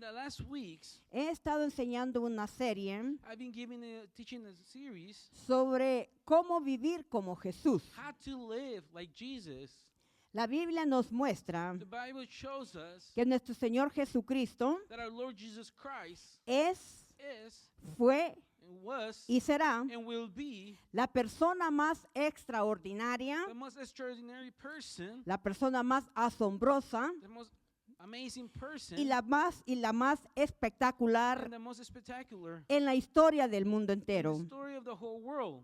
the last weeks, he estado enseñando una serie I've been teaching a series sobre cómo vivir como Jesús. how to live like Jesus. La Biblia nos muestra The Bible shows us que nuestro Señor Jesucristo that our Lord Jesus Christ es, is fue and was y será and will be la persona más extraordinaria, the most extraordinary person, la persona más asombrosa the most amazing person, y la más espectacular and the most spectacular en la historia del mundo in entero. the story of the whole world.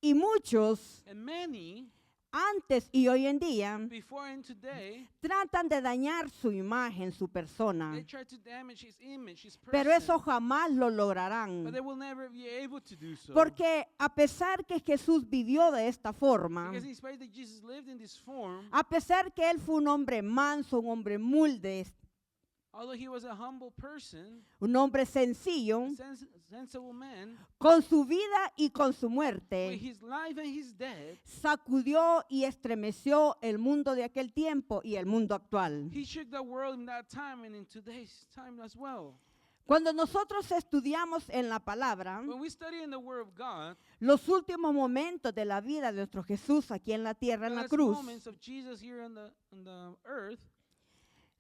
Y muchos, And many, antes y hoy en día, before and today, tratan de dañar su imagen, su persona, they try to damage his image, his person, pero eso jamás lo but lograrán. they will never be able to do so. Porque a pesar que Jesús vivió de esta forma, Because in spite that Jesus lived in this form, a pesar que él fue un hombre manso, un hombre humilde, although he was a humble person, un hombre sencillo, a sensible man, con su vida y con su with muerte, his life and his death, sacudió y estremeció el mundo de aquel tiempo y el mundo actual. he shook the world in that time and in today's time as well. Cuando nosotros estudiamos en la palabra When we study in the Word of God, los últimos momentos de la vida de nuestro Jesús aquí en la tierra, en the la last cruz, moments of Jesus here on the earth,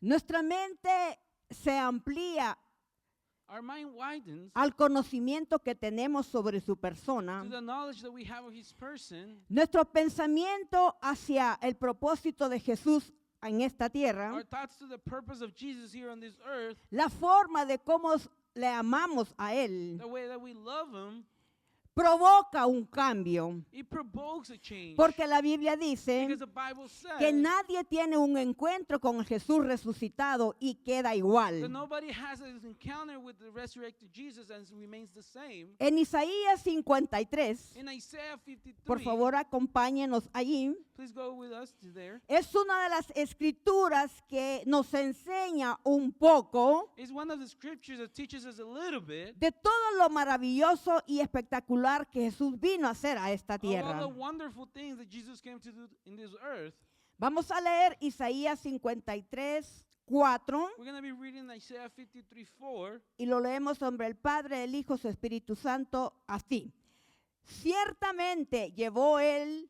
nuestra mente se amplía our mind widens al conocimiento que tenemos sobre su persona. to the knowledge that we have of his person. Nuestro pensamiento hacia el propósito de Jesús en esta tierra, Our thoughts to the purpose of Jesus here on this earth, la forma de cómo le amamos a Él, the way that we love him, provoca un cambio. it provokes a change. Porque la Biblia dice Because the Bible says que nadie tiene un encuentro con el Jesús resucitado y queda that igual. nobody has an encounter with the resurrected Jesus and remains the same. En Isaías 53, In Isaiah 53, por favor acompáñenos allí, please go with us to there. es una de las escrituras que nos enseña un poco It's one of the scriptures that teaches us a little bit de todo lo maravilloso y espectacular que Jesús vino a hacer a esta of all tierra. the wonderful things that Jesus came to do in this earth. Vamos a leer Isaías 53, 4 We're going to be reading Isaiah 53:4. y lo leemos sobre el Padre, el Hijo, su Espíritu Santo así. Ciertamente llevó Él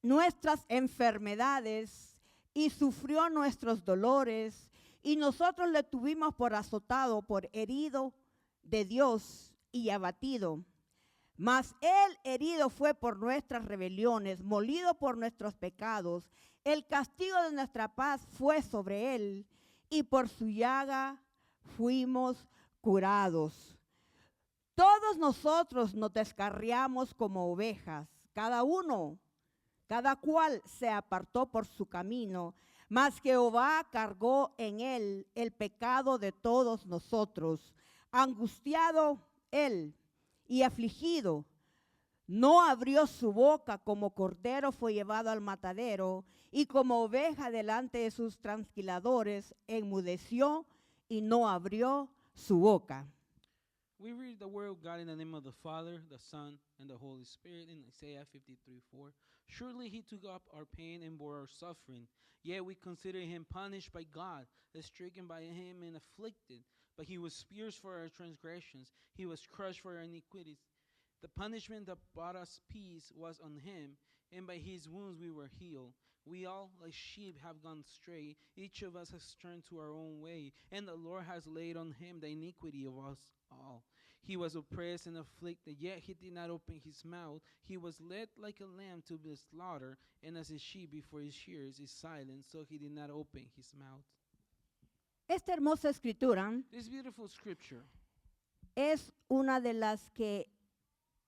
nuestras enfermedades y sufrió nuestros dolores y nosotros le tuvimos por azotado, por herido de Dios y abatido. Mas Él herido fue por nuestras rebeliones, molido por nuestros pecados. El castigo de nuestra paz fue sobre Él y por su llaga fuimos curados. Todos nosotros nos descarriamos como ovejas, cada cual se apartó por su camino, mas Jehová cargó en él el pecado de todos nosotros. Angustiado él y afligido, no abrió su boca, como cordero fue llevado al matadero, y como oveja delante de sus trasquiladores, enmudeció y no abrió su boca. We read the word of God in the name of the Father, the Son, and the Holy Spirit in Isaiah 53:4. Surely he took up our pain and bore our suffering. Yet we consider him punished by God, stricken by him and afflicted. But he was pierced for our transgressions. He was crushed for our iniquities. The punishment that brought us peace was on him, and by his wounds we were healed. We all, like sheep, have gone astray. Each of us has turned to our own way, and the Lord has laid on him the iniquity of us all. He was oppressed and afflicted, yet he did not open his mouth. He was led like a lamb to be slaughtered, and as a sheep before his shearers is silent, so he did not open his mouth. Esta hermosa escritura This beautiful scripture es una de las que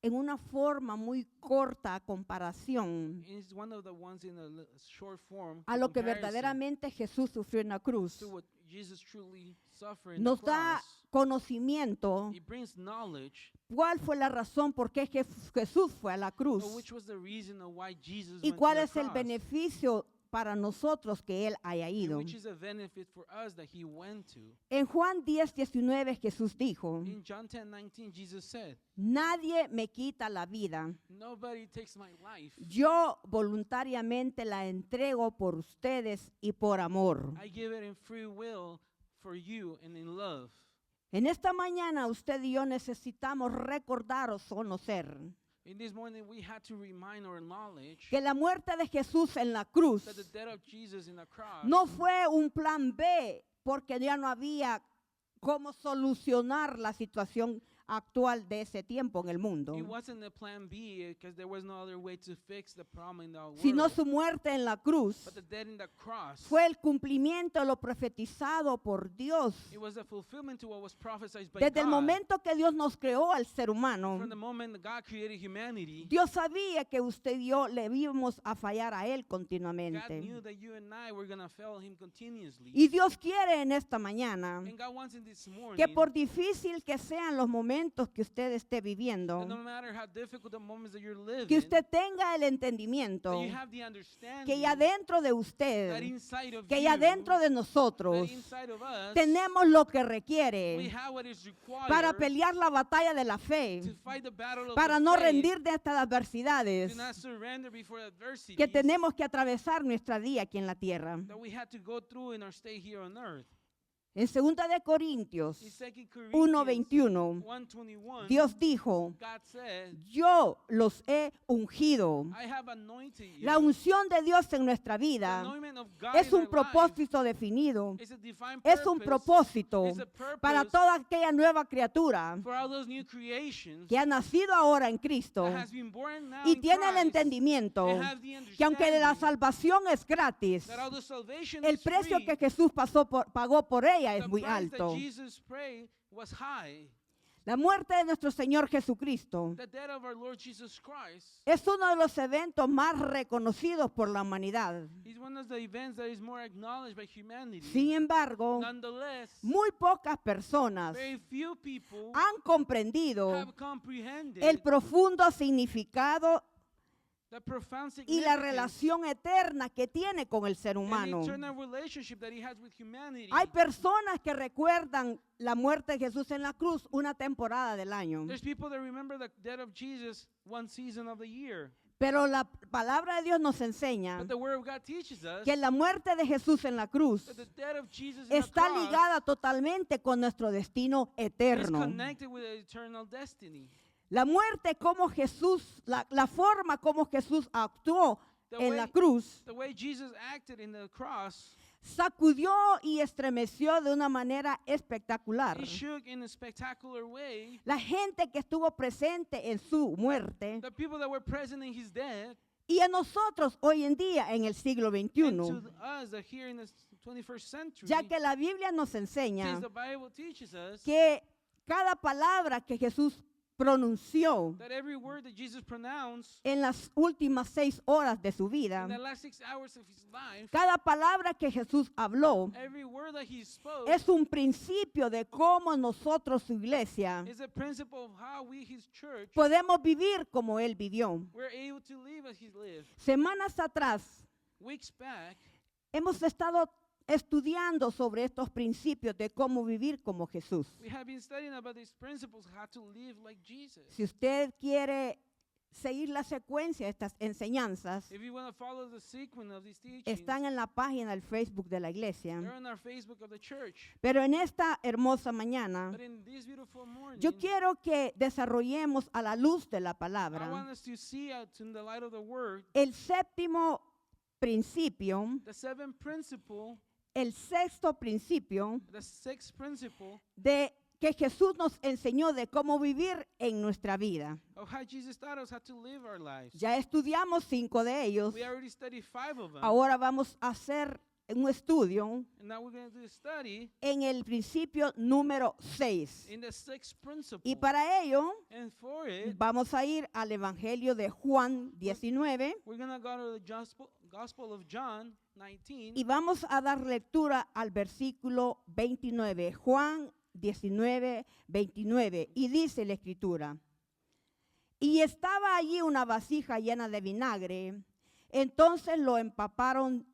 en una forma muy corta a comparación is one of the ones in a short form a lo que comparison verdaderamente Jesús sufrió en la cruz. to what Jesus truly suffered in Nos the da cross. conocimiento It brings knowledge cuál fue la razón por qué Jesús fue a la cruz of which was the reason of why Jesus y went cuál to the es el cross. beneficio para nosotros que Él haya and ido. which is a benefit for us that he went to. En Juan 10:19 Jesús dijo, In John 10:19, Jesus said, nadie me quita la vida. nobody takes my life. Yo voluntariamente la entrego por ustedes y por amor. I give it in free will for you and in love. En esta mañana usted y yo necesitamos recordar o conocer In this morning, we had to remind our knowledge que la muerte de Jesús en la cruz that the death of Jesus in the cross no fue un plan B porque ya no había cómo solucionar la situación actual de ese tiempo en el mundo, it wasn't a plan B because there was no other way to fix the problem in the world. sino su muerte en la cruz But the death in the cross, fue el cumplimiento de lo profetizado por Dios. it was a fulfillment to what was prophesied by Desde el God. momento que Dios nos creó al ser humano, From the moment that God created humanity, Dios sabía que usted y yo le íbamos a fallar a Él God continuamente. knew that you and I were going to fail him continuously. Y Dios quiere en esta mañana And God wants in this morning que por difícil que sean los momentos que usted esté that viviendo, no matter how difficult the moments that you're living, que usted tenga el entendimiento that you have the understanding que ya dentro de that usted, inside of que you, ya dentro de that nosotros, inside of us, tenemos lo que we requiere have what is required para pelear la batalla de la fe, to fight the battle of para the no faith, rendir de estas adversidades do not surrender before adversity que tenemos que atravesar nuestra día aquí en la tierra. that we had to go through in our stay here on earth. En 2 de Corintios In 2 Corinthians 1:21, 1:21, Dios dijo, God said, yo los he ungido. I have anointed you. La unción de Dios en nuestra The vida anointment of God es in un our life propósito definido, is a divine es un purpose, propósito is a purpose para toda aquella nueva criatura for all those new creations que ha nacido ahora en Cristo that has been born now y in tiene el Christ, entendimiento and have the que aunque la understanding salvación es gratis, that although salvation el is precio free, que Jesús pagó por ella es the muy price alto. that Jesus paid was high. La muerte de nuestro Señor Jesucristo The death of our Lord Jesus Christ es uno de los eventos más reconocidos por la humanidad. is one of the events that is more acknowledged by humanity. Sin embargo, Nonetheless, muy pocas personas very few people han comprendido have comprehended el profundo significado the profound y la significance relación eterna que tiene con el ser and humano. eternal relationship that he has with humanity. Hay personas que recuerdan la muerte de Jesús en la cruz una temporada del año, There's people that remember the death of Jesus one season of the year. pero la palabra de Dios nos enseña But the Word of God teaches us que la muerte de Jesús en la cruz that the death of Jesus in the está cross ligada totalmente con nuestro destino is eterno. connected with the eternal destiny. La muerte como Jesús, la forma como Jesús actuó The en la way- cruz, The way Jesus acted in the cross, sacudió y estremeció de una manera espectacular. he shook in a spectacular way. La gente que estuvo presente en su muerte The people that were present in his death, y a nosotros hoy en día en el siglo and XXI, to us that here in the 21st century, ya que la Biblia nos enseña since the Bible teaches us que cada palabra que Jesús pronunció that every word that Jesus pronounced en las últimas 6 horas de su in vida, the last 6 hours of his life, cada palabra que Jesús habló every word that he spoke es un principio de cómo nosotros, su iglesia, is a principle of how we, his church, podemos vivir como Él vivió. we're able to live as he lived. Semanas atrás Weeks back, hemos estado estudiando sobre estos principios de cómo vivir como Jesús. we have been studying about these principles, how to live like Jesus. Si usted quiere seguir la secuencia de estas enseñanzas, If you want to follow the sequence of these teachings, están en la página del Facebook de la iglesia. they're on our Facebook of the church. Pero en esta hermosa mañana, But in this beautiful morning, yo quiero que desarrollemos a la luz de la I want palabra us to see out in the light of the word el séptimo principio, the seventh principle, el sexto principio the sixth principle de que Jesús nos enseñó de cómo vivir en nuestra vida. of how Jesus taught us how to live our lives. Ya estudiamos 5 de ellos. We already studied 5 of them. Ahora vamos a hacer un estudio And now we're going to do a study en el principio número 6. in the sixth principle. Y para ello And for it, vamos a ir al Evangelio de Juan 19 we're going to go to the Gospel of John 19. y vamos a dar lectura al versículo 29. Juan 19, 29. Y dice la escritura: y estaba allí una vasija llena de vinagre. Entonces lo empaparon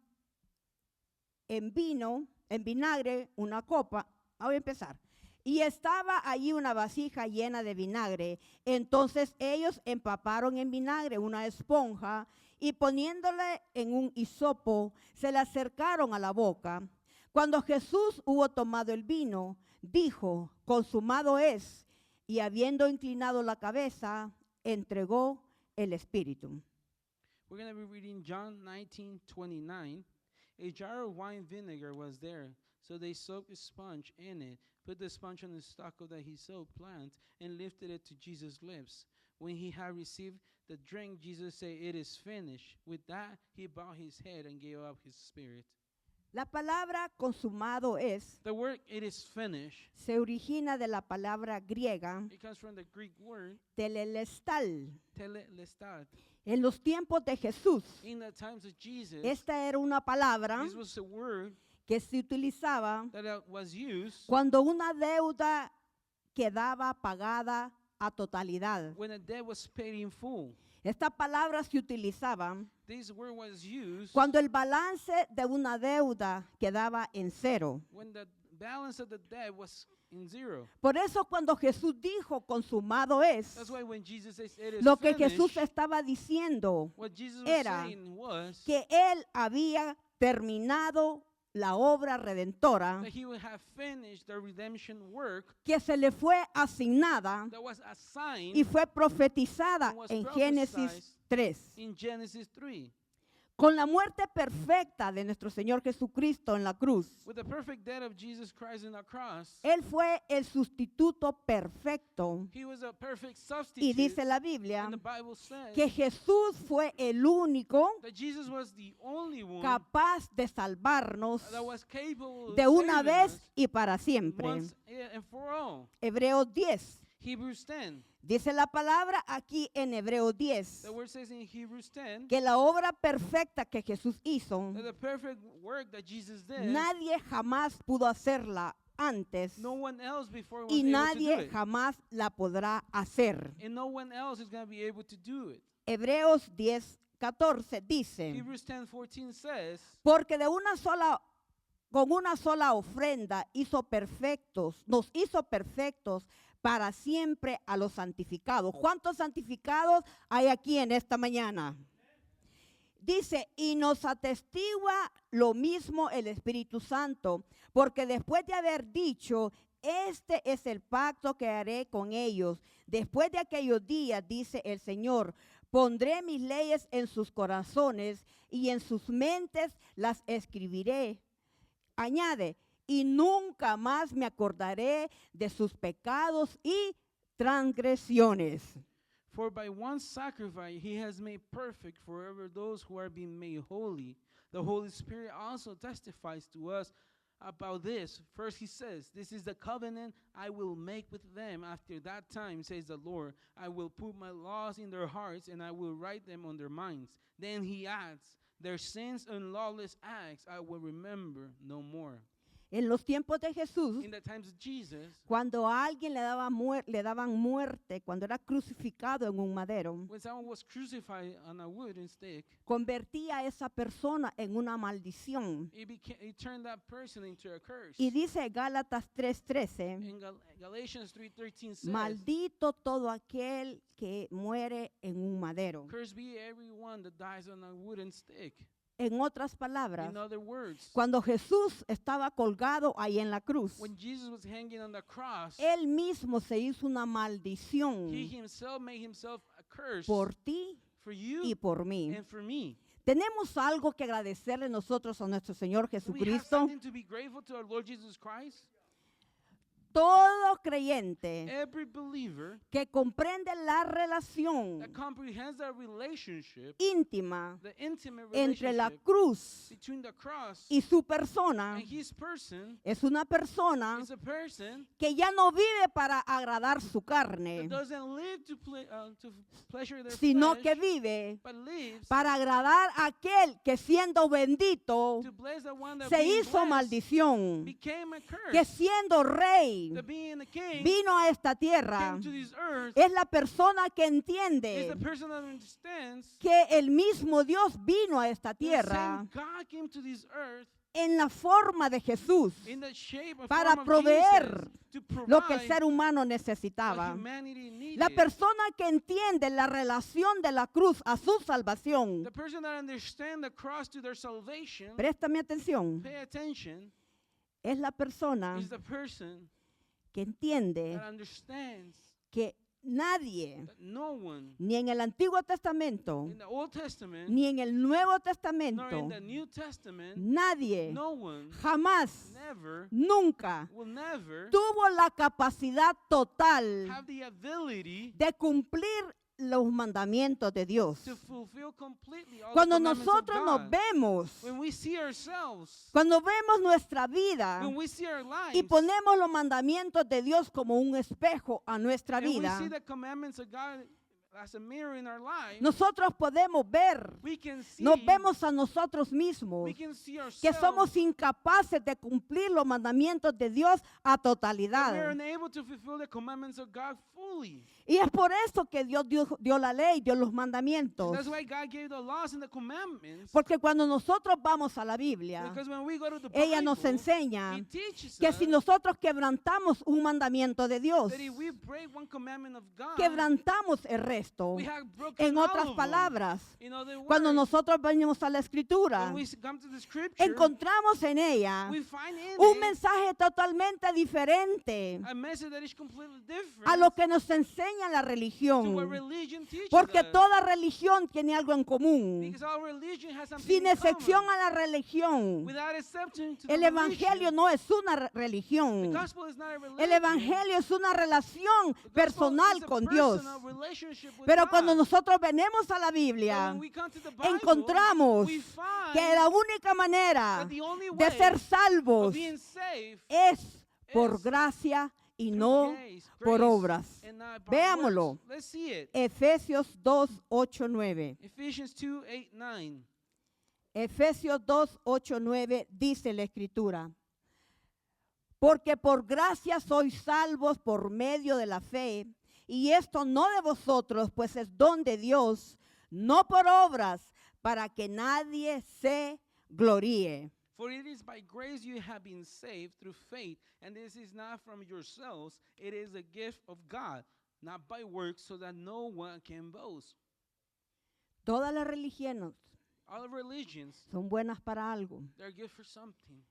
en vinagre, una copa. Voy a empezar. Y estaba allí una vasija llena de vinagre. Entonces ellos empaparon en vinagre una esponja y poniéndole en un hisopo, se le acercaron a la boca. Cuando Jesús hubo tomado el vino, dijo, consumado es, y habiendo inclinado la cabeza, entregó el espíritu. We're going to be reading John 19:29. A jar of wine vinegar was there, so they soaked a sponge in it, put the sponge on the stalk of the hyssop plant, and lifted it to Jesus' lips. When he had received the drink, Jesus said, "It is finished." With that, he bowed his head and gave up his spirit. La palabra consumado es, The word "it is finished," se origina de la palabra griega it comes from the Greek word telelestal. telelestat. En los tiempos de Jesús, In the times of Jesus, esta era una palabra this was a word que se utilizaba that was used cuando una deuda quedaba pagada a totalidad. when a debt was paid in full. Esta palabra se utilizaba This word was used cuando el balance de una deuda quedaba en cero. when the balance of the debt was in zero. Por eso cuando Jesús dijo consumado es, That's why when Jesus says it is lo que finished, Jesús estaba diciendo what Jesus was era saying was que Él había terminado la obra redentora that he would have finished the redemption work que se le fue asignada that was assigned y fue profetizada and was en Génesis 3. in Genesis 3. Con la muerte perfecta de nuestro Señor Jesucristo en la cruz, With the perfect death of Jesus Christ on the cross, Él fue el sustituto perfecto. he was a perfect Y substitute. dice la Biblia And the Bible says que Jesús fue el único that Jesus was the only one capaz de salvarnos that was capable of de una saving vez us y para siempre. once and for all. Hebreos 10. Hebrews 10. Dice la palabra aquí en Hebreos 10 The word says in Hebrews 10 que la obra perfecta que Jesús hizo, that the perfect work that Jesus did, nadie jamás pudo hacerla antes no one else before was y able to do nadie it. jamás la podrá hacer. And no one else is going to be able to do it. Hebreos 10:14 dice, Hebrews 10:14 says, porque con una sola ofrenda nos hizo perfectos para siempre a los santificados. ¿Cuántos santificados hay aquí en esta mañana? Dice, y nos atestigua lo mismo el Espíritu Santo, porque después de haber dicho, este es el pacto que haré con ellos, después de aquellos días, dice el Señor, pondré mis leyes en sus corazones y en sus mentes las escribiré. Añade, y nunca más me acordaré de sus pecados y transgresiones. for by one sacrifice he has made perfect forever those who are being made holy. The Holy Spirit also testifies to us about this. First he says, this is the covenant I will make with them after that time, says the Lord. I will put my laws in their hearts and I will write them on their minds. Then he adds, their sins and lawless acts I will remember no more. En los tiempos de Jesús, In the times of Jesus, cuando a alguien le daban muerte, cuando era crucificado en un madero, when someone was crucified on a wooden stick, convertía a esa persona en una maldición. it turned that person into a curse. Y dice Gálatas 3:13, In Galatians 3:13 says, maldito todo aquel que muere en un madero. cursed be everyone that dies on a wooden stick. En otras palabras, In other words, cuando Jesús estaba colgado ahí en la cruz, when Jesus was hanging on the cross, Él mismo se hizo una maldición he himself made himself a curse por ti for you y por mí. and for me. Tenemos algo que agradecerle nosotros a nuestro Señor Do we have Jesucristo. something to be grateful to our Lord Jesus Christ? Todo creyente Every believer que comprende la relación that comprehends that relationship, íntima the intimate entre la relationship cruz between the cross y su persona, and his person, es una persona is a person que ya no vive para agradar su that carne, doesn't live to pleasure their sino flesh, que vive but lives para agradar a aquel que siendo bendito to bless the one that se being hizo blessed maldición, became a curse. que siendo rey That being a king vino a esta tierra. came to this earth Es la persona que is entiende the person that understands que el mismo Dios vino a esta the tierra same God came to this earth en la forma de Jesús in the shape and para form of proveer Jesus, to lo que el provide ser humano what necesitaba. humanity needed. La persona que entiende la relación de la cruz a su salvación, The person that understands the cross to their salvation, préstame atención, pay attention, es la persona is the person que entiende that understands que nadie, that no one ni en el Antiguo Testamento, in the Old Testament ni en el Nuevo nor Testamento, in the New Testament, nadie, no one jamás, never nunca will never tuvo la capacidad total have the ability de cumplir los mandamientos de Dios. to fulfill completely all Cuando the commandments nosotros of nos God. vemos, When we see ourselves, cuando vemos nuestra vida when we see our lives, y ponemos los mandamientos de Dios como un espejo a nuestra and we vida, see the commandments of God as a mirror in our lives, nosotros podemos ver, we can see, nos vemos a nosotros mismos, we can see que ourselves somos incapaces de cumplir los mandamientos de Dios a that we're totalidad. unable to fulfill the commandments of God fully. Y es por eso que Dios dio la ley, dio los And mandamientos. that's why God gave the laws and the commandments. Porque cuando nosotros vamos a la Biblia, Because when we go to the ella Bible, nos enseña He teaches que us si nosotros quebrantamos un mandamiento de Dios, that if we break one commandment of God, quebrantamos el resto. we have broken En all otras of them. palabras, In other cuando words, nosotros venimos a la Escritura, when we come to the scripture, encontramos en ella we find in un it mensaje totalmente diferente a message that is completely different a lo que nos enseña la to what religión. religion teaches Porque us. toda religión tiene algo en común. Because all religion has something Sin in excepción common. a la religión, Without exception to the el Evangelio religion, no es una the religión. gospel is not a religion. El Evangelio es una relación The gospel personal is a con Dios. personal relationship with Pero God. cuando nosotros venimos a la But Biblia, when we come to the Bible, encontramos we find que la única manera that the only de way ser of salvos being saved es por is gracia y through no grace, por grace, obras. and not by Veámoslo. works. Let's see it. Efesios 2, 8, 9. Ephesians 2, 8, 9. Efesios 2, 8, 9 dice la Escritura. Porque por gracia sois salvos por medio de la fe, y esto no de vosotros, pues es don de Dios, no por obras, para que nadie se gloríe. For it is by grace you have been saved through faith, and this is not from yourselves, it is a gift of God, not by works, so that no one can boast. Todas las religiones All religions, son buenas para algo. they're good for something.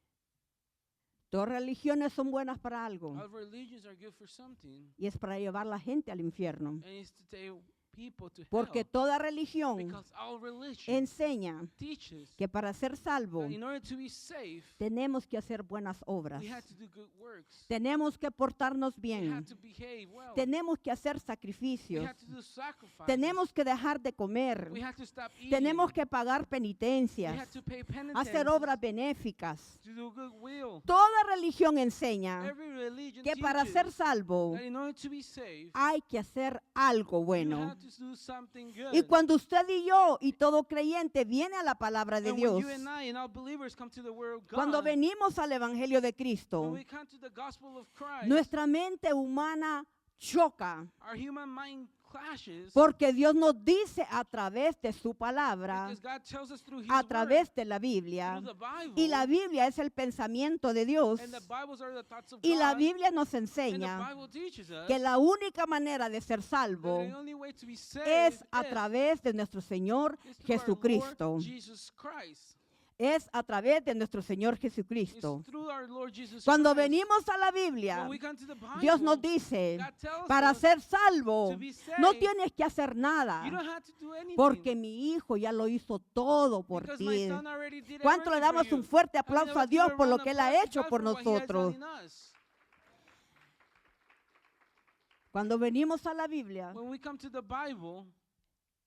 Todas religiones son buenas para algo. All religions are good for something, Y es para llevar la gente al infierno. and it's to take people to Porque hell. toda religión Because all religion enseña teaches que para ser salvo that in order to be safe, tenemos que hacer buenas obras. we have to do good works. Tenemos que portarnos We bien. have to behave well. Tenemos que hacer We sacrificios. have to do sacrifices. Tenemos que dejar de comer. We have to stop eating. Tenemos que pagar We penitencias. have to pay penance. Hacer obras benéficas. To do goodwill. Toda religión enseña Every religion que para teaches ser salvo that in order to be saved, hay que hacer algo you bueno. have to do something good. Y cuando usted y yo y todo creyente viene a la palabra de and Dios, when you and I and all believers come to the word of God, cuando venimos al Evangelio de when Cristo, we come to the gospel of Christ, nuestra mente humana choca. our human mind clashes Porque Dios nos dice a través de su palabra, because God tells us through His a word, través de la Biblia, through the Bible, y la Biblia es el pensamiento de Dios, and the Bibles are the thoughts of y la God, Biblia nos and the enseña Bible teaches us que la única manera de ser that salvo the only way to be saved es a is través de nuestro Señor through our Jesucristo. Lord Jesus Christ. Es a través de nuestro Señor It's Jesucristo. through our Lord Jesus Cuando Christ. venimos a la Biblia, When we come to the Bible, Dios nos dice, God tells para us ser salvo, to be saved, no tienes que hacer nada, you don't have to do anything. porque mi Hijo ya lo hizo todo por Because my ti. son already did ¿Cuánto le everything damos for un you? fuerte How many aplauso of a us give Dios a por lo round que of Él ha applause to hecho God por for what He has nosotros? done in us? Cuando venimos a la Biblia, When we come to the Bible,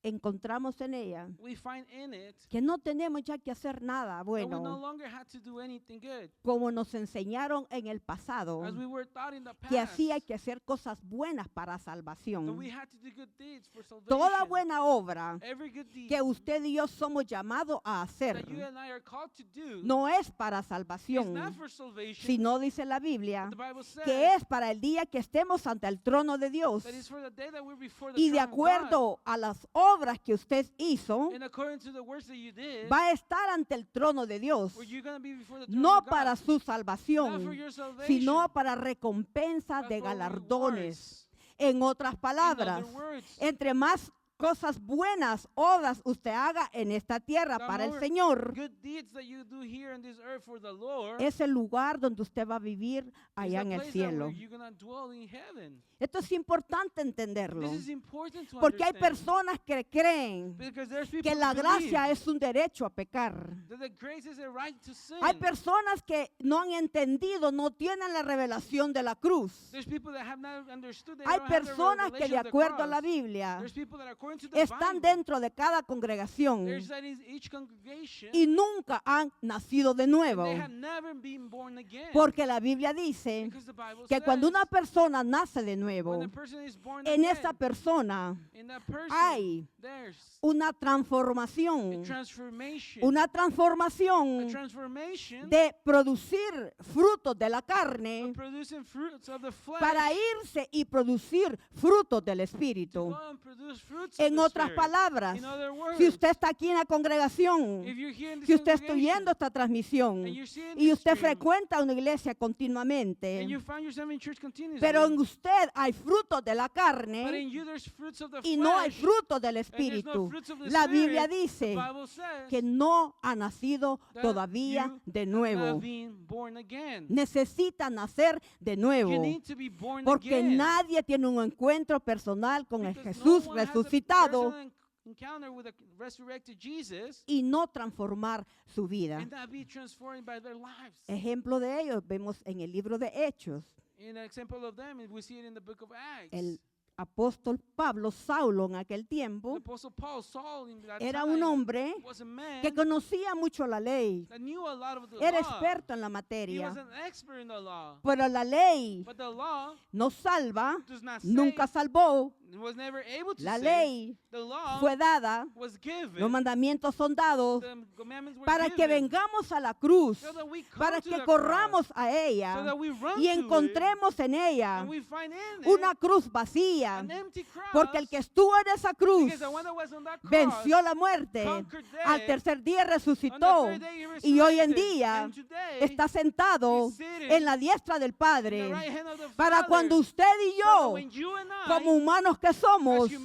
encontramos en ella we find in it que no tenemos ya que hacer nada that we no bueno, longer had to do anything good. como nos enseñaron en el pasado, As we were taught in the past, que así hay que hacer cosas buenas para that salvación. we had to do good deeds for salvation. Toda buena obra Every good deed que usted y yo somos llamados a hacer that you and I are called to do no es para is not salvación, for salvation. sino dice la Biblia The Bible says que es para el día que estemos ante el trono de Dios that is for the day that we're before the y de throne of God. acuerdo a las obras que usted hizo, and according to the works that you did, va a estar ante el trono de Dios, where you're going to be before the throne no of God, para su not for salvación, your salvation, sino para recompensa but de for galardones. rewards. En otras In palabras, other words, entre más cosas buenas, obras usted haga en esta tierra the para el more Señor, good deeds that you do here on this earth for the Lord, es el lugar donde usted va a vivir is allá en the el place that cielo. where you're going to dwell in heaven. Esto es importante entenderlo, This is important to porque hay understand, personas que creen because there's people que la who believe gracia es un derecho a pecar. that the grace is a right to sin. Hay personas que no han entendido, no tienen la revelación de la cruz. There's people that have not understood, they Hay don't have the personas que de revelation of the acuerdo a la cross. Biblia There's people that according to the están Bible, dentro de cada congregación there's that in each congregation, y nunca han nacido de and nuevo. they have never been born again. Porque la Biblia dice Because the Bible que cuando says, una persona nace de when nuevo, a person is born en again, esa persona in that person, hay there's una a transformación, transformation, una a transformación transformation de producir frutos de la of carne producing fruits of the flesh para irse y producir frutos del to Espíritu. go and produce fruits of En the otras Spirit. palabras, In other words, si usted está aquí en la congregación, if you're here in this si usted está congregation, oyendo esta transmisión and you're seeing y this usted stream, frecuenta una iglesia and continuamente, you find yourself in church continuously, pero en usted hay frutos de la but carne in you there's fruits of the y no hay flesh, frutos del and there's no Espíritu, fruits of the la Spirit, Biblia the dice Bible says que no ha nacido that todavía you de have nuevo. not been born again. Necesita nacer de You nuevo, need to be born porque again. nadie tiene un encuentro personal con el Because Jesús no one has a resucitado personal encounter with a resurrected Jesus y no transformar su vida. and not be transformed by their lives. Ejemplo de ello vemos en el libro de Hechos. An example of them, we see it in the book of Acts. El apóstol Pablo, Saulo en aquel The tiempo, Apostle Paul, Saul, in that era time, un hombre was a man que conocía mucho la ley, that knew a lot of the era law. experto en la He materia, was an expert in the law. pero la ley But the law no salva, does not save. nunca salvó. Was never able to La save. ley The law fue dada, was given. los mandamientos son dados The commandments were para que given vengamos a la cruz, so that we come para to que the corramos a cross, so ella that we run y to it, encontremos en ella and we find in una it cruz vacía, an empty cross, porque el que estuvo en esa cruz because the one that was on that cross venció la muerte, conquered death. al tercer día On the resucitó third day he y hoy en resurrected, día and today está sentado he's seated en la diestra del in the Padre right hand of the para Father, cuando usted y so that yo, when you and I, como humanos que somos, as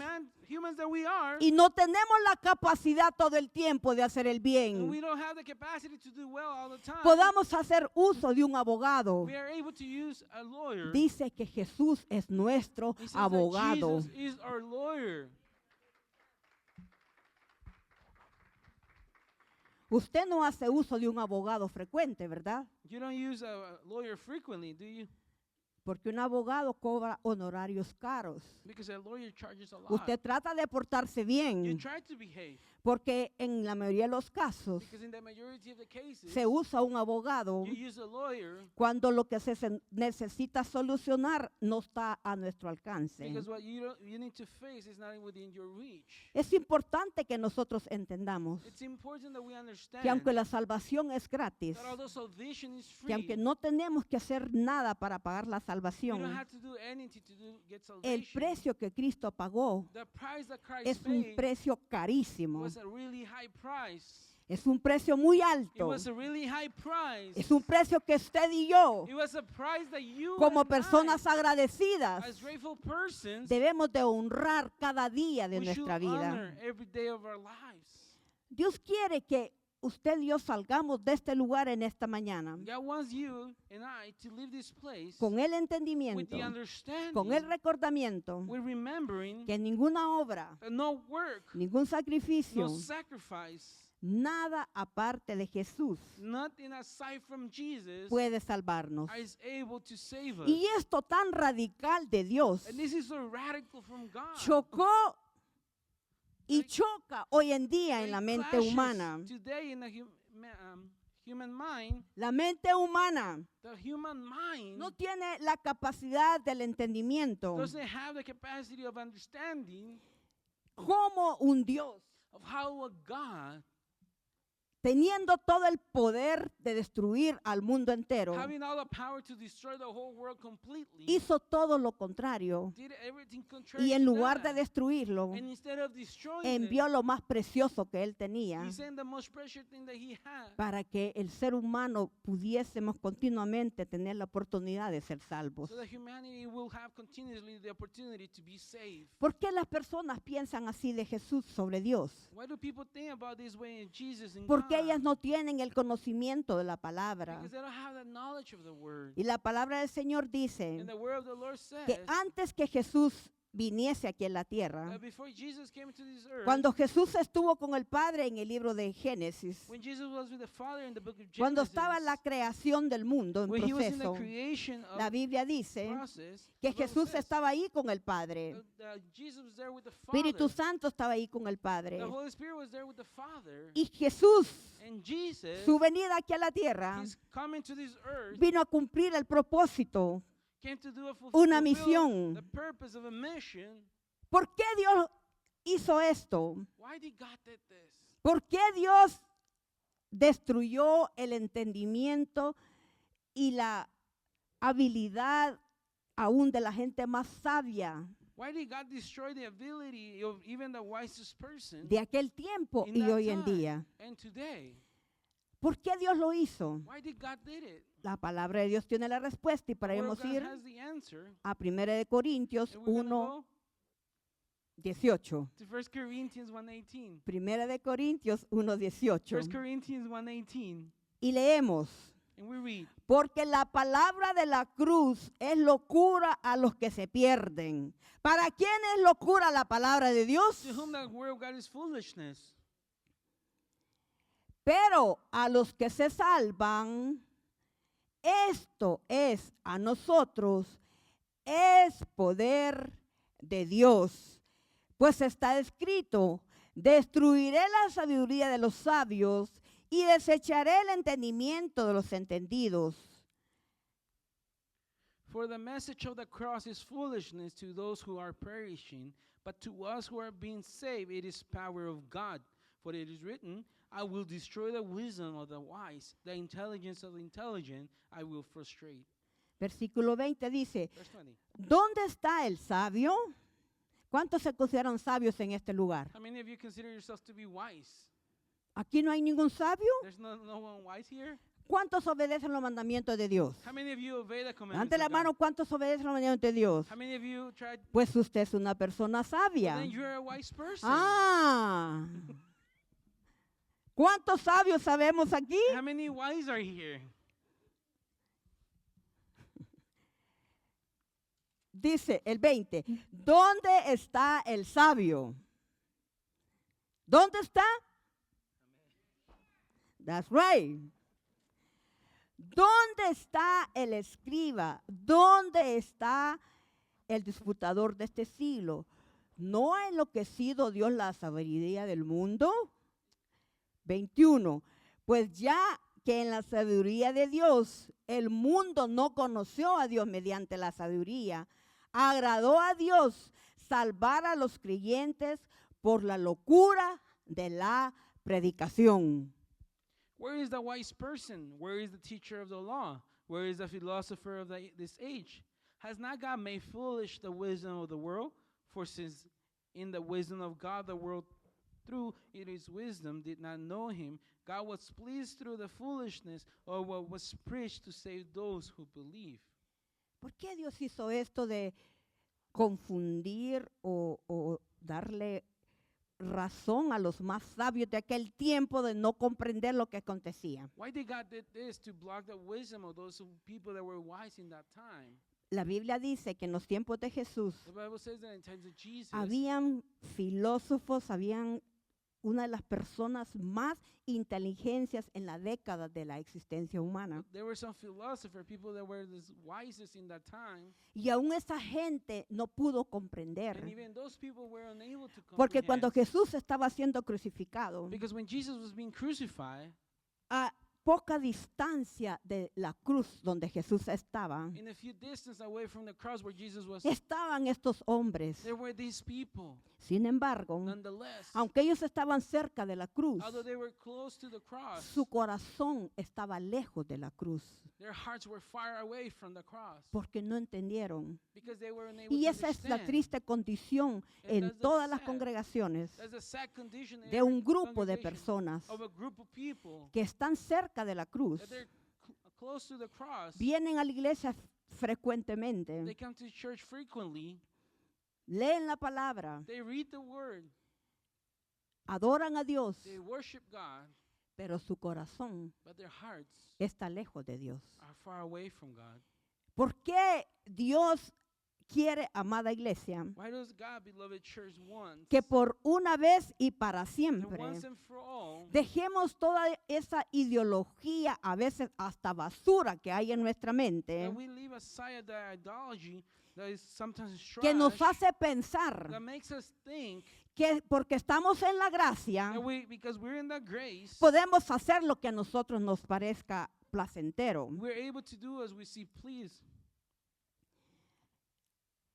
humans that we are, y no tenemos la capacidad todo el tiempo de hacer el and bien, we don't have the capacity to do well all the time, podamos hacer uso de un abogado. we are able to use a lawyer. Dice que Jesús es nuestro He says that abogado. Jesus is our lawyer. Usted no hace uso de un abogado frecuente, ¿verdad? You don't use a lawyer frequently, do you? Porque un abogado cobra honorarios caros. Because a lawyer charges a lot. Usted trata de portarse You bien, try to behave, porque en la mayoría de los casos because in the majority of the cases, se usa un abogado you use a lawyer cuando lo que se necesita solucionar no está a nuestro alcance. because what you need to face is not within your reach. Es importante que nosotros entendamos It's important that we understand que aunque la salvación es gratis, that although salvation is que free, aunque no tenemos que hacer nada para pagar la we don't salvación, have to do anything to get el salvation. precio que Cristo pagó The price that Christ es un paid precio carísimo. was a really high price. Es un precio muy It alto. was a really high price. Es un precio que usted y yo, It was a price that you como and personas I, agradecidas, as grateful persons, debemos de honrar cada día de we should nuestra vida. honor every day of our lives. Dios quiere que usted y yo salgamos de este lugar en esta mañana God wants you and I to leave this place con el with entendimiento, the understanding, con el recordamiento with remembering que ninguna obra, that no work, ningún sacrificio, no sacrifice, nada aparte de Jesús nothing aside from Jesus puede salvarnos. is able to save us. Y esto tan radical de Dios And this is so radical from God. chocó y choca hoy en día en It la mente clashes humana. Today in the human mind, La mente humana the human mind no tiene la capacidad del entendimiento doesn't have the capacity of understanding como un Dios of how a God teniendo todo el poder de destruir al mundo entero, having all the power to destroy the whole world completely, hizo todo lo contrario did everything contrary y en to lugar de that. destruirlo, And instead of destroying envió it, lo más precioso que él tenía he sent the most precious thing that he had, para que el ser humano pudiésemos continuamente tener la oportunidad de ser salvos. so that humanity will have continuously the opportunity to be saved. ¿Por qué las personas piensan así de Jesús sobre Dios? Why do people think about this way in Jesus and Porque God? ellas no tienen el conocimiento de la palabra. Because they don't have the knowledge of the word. Y la palabra del Señor dice And the word of the Lord que says antes que Jesús viniese aquí en la tierra, that before Jesus came to this earth, cuando Jesús estuvo con el Padre en el libro de Génesis, when Jesus was with the Father in the book of cuando Genesis, estaba la creación del mundo en when he was in the proceso, creation of la Biblia dice process, que the Bible Jesús says estaba ahí con el Padre. that Jesus was there with the Espíritu Father. Santo estaba ahí con el Padre. The Holy Spirit was there with the Father. Y Jesús, And Jesus, su venida aquí a la tierra, he's coming to this earth, vino a cumplir el propósito. came to do Una fulfill misión. the purpose of a mission. ¿Por qué Dios hizo esto? Why did God did this? ¿Por qué Dios destruyó el entendimiento y la habilidad aún de la gente más sabia Why did God destroy the ability of even the wisest person de aquel tiempo in y that hoy en time día? and today? ¿Por qué Dios lo hizo? Why did God did it? La palabra de Dios tiene la respuesta y The word podemos of God ir has the answer. a 1 de Corintios And we're gonna 1:18. go to 1 Corinthians 1:18. 1 de Corintios 1:18. 1 Corinthians 1:18. Y leemos, And we read, porque la palabra de la cruz es locura a los que se pierden. ¿Para quién es locura la palabra de Dios? to whom the word of God is foolishness. Pero a los que se salvan, esto es a nosotros, es poder de Dios. Pues está escrito, destruiré la sabiduría de los sabios y desecharé el entendimiento de los entendidos. For the message of the cross is foolishness to those who are perishing, but to us who are being saved, it is power of God. For it is written, I will destroy the wisdom of the wise, the intelligence of the intelligent I will frustrate. Versículo 20 dice, Verse 20. ¿dónde está el sabio? ¿Cuántos se consideran sabios en este lugar? How many of you consider yourselves to be wise? ¿Aquí no hay ningún sabio? There's no one wise here? ¿Cuántos obedecen los mandamientos de Dios? How many of you obey the commandments Levante la of mano, God? ¿cuántos obedecen los mandamientos de Dios? How many of you tried? Pues usted es una persona sabia. Then you're a wise person. Ah. ¿Cuántos sabios sabemos aquí? How many wise are here? Dice el 20, ¿dónde está el sabio? ¿Dónde está? That's right. ¿Dónde está el escriba? ¿Dónde está el disputador de este siglo? ¿No ha enloquecido Dios la sabiduría del mundo? 21. Pues ya que en la sabiduría de Dios el mundo no conoció a Dios mediante la sabiduría, agradó a Dios salvar a los creyentes por la locura de la predicación. Where is the wise person? Where is the teacher of the law? Where is the philosopher of this age? Has not God made foolish the wisdom of the world? For since in the wisdom of God the world through its wisdom did not know him, God was pleased through the foolishness of what was preached to save those who believe. ¿Por qué Dios hizo esto de confundir o darle razón a los más sabios de aquel tiempo de no comprender lo que acontecía? Why did God did this? To block the wisdom of those people that were wise in that time. La Biblia dice que en los tiempos de Jesús The Bible says that in times of Jesus, habían filósofos, habían una de las personas más inteligencias en la década de la existencia humana. there were some philosophers, people that were the wisest in that time, Y aún esa gente no pudo and comprender. even those people were unable to Porque cuando comprehend. Jesús estaba siendo crucificado, Because when Jesus was being crucified, poca distancia de la cruz donde Jesús estaba, in a few distance away from the cross where Jesus was, estaban estos hombres. there were these people. Sin embargo, Nonetheless, aunque ellos estaban cerca de la cruz, although they were close to the cross, su corazón estaba lejos de la cruz their hearts were far away from the cross porque no entendieron. because they weren't able Y to esa es la understand. triste condición And en that's the todas las sad- congregaciones That's a sad condition in de every un grupo de congregation personas of a group of people que están cerca de la cruz, that they're close to the cross. vienen a la iglesia frecuentemente, They come to church frequently. leen la palabra, They read the word. adoran a Dios, They worship God, pero su corazón but their hearts está lejos de Dios. are far away from God. ¿Por qué Dios quiere, amada iglesia, Why does God, beloved church, once que por una vez y para and siempre once and for all dejemos toda esa ideología, a veces hasta basura que hay en nuestra mente, that we leave aside the ideology that is sometimes que nos trash, hace pensar that makes us think que porque estamos en la gracia, that because we're in the grace, podemos hacer lo que a nosotros nos parezca placentero. we're able to do as we see please.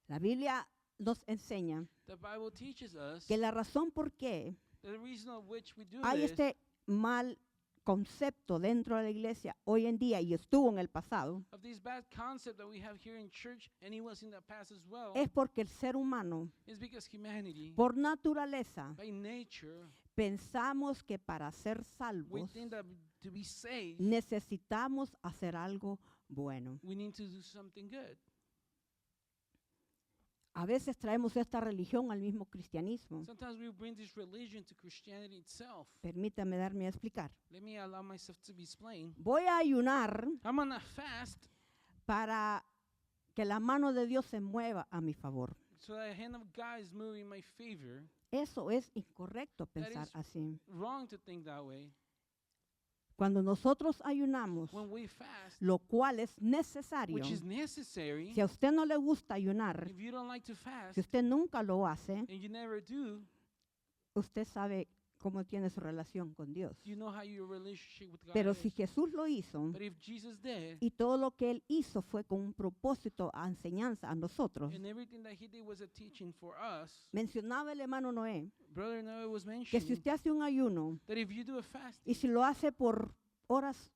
La Biblia nos enseña The Bible teaches us que la razón por qué the reason of which we do hay this, este mal concepto dentro de la iglesia hoy en día y estuvo en el pasado, of this bad concept that we have here in church, and it was in the past as well, es porque el ser humano, is because humanity, por naturaleza, by nature, pensamos que para ser we salvos think that to be saved, necesitamos hacer algo bueno. we need to do something good. A veces traemos esta religión al mismo cristianismo. Sometimes we bring this religion to Christianity itself. Permítame darme a explicar. Let me allow myself to be explained. Voy a ayunar I'm on a fast para que la mano de Dios se mueva a mi favor. so that the hand of God is moving in my favor. Eso es incorrecto pensar is- así. Wrong to think that way. Cuando nosotros ayunamos, When we fast, lo cual es necesario. which is necessary, Si a usted no le gusta ayunar, if you don't like to fast si usted nunca lo hace, and you never do, usted sabe cómo tiene su relación con Dios. you know how your relationship with God Pero is. si Jesús lo hizo But if Jesus did, y todo lo que Él hizo fue con un propósito, a enseñanza a nosotros. and everything that he did was a teaching for us, Mencionaba el hermano Noé Brother Noah was que si mentioning usted hace un ayuno that if you do a fast, y si lo hace por horas,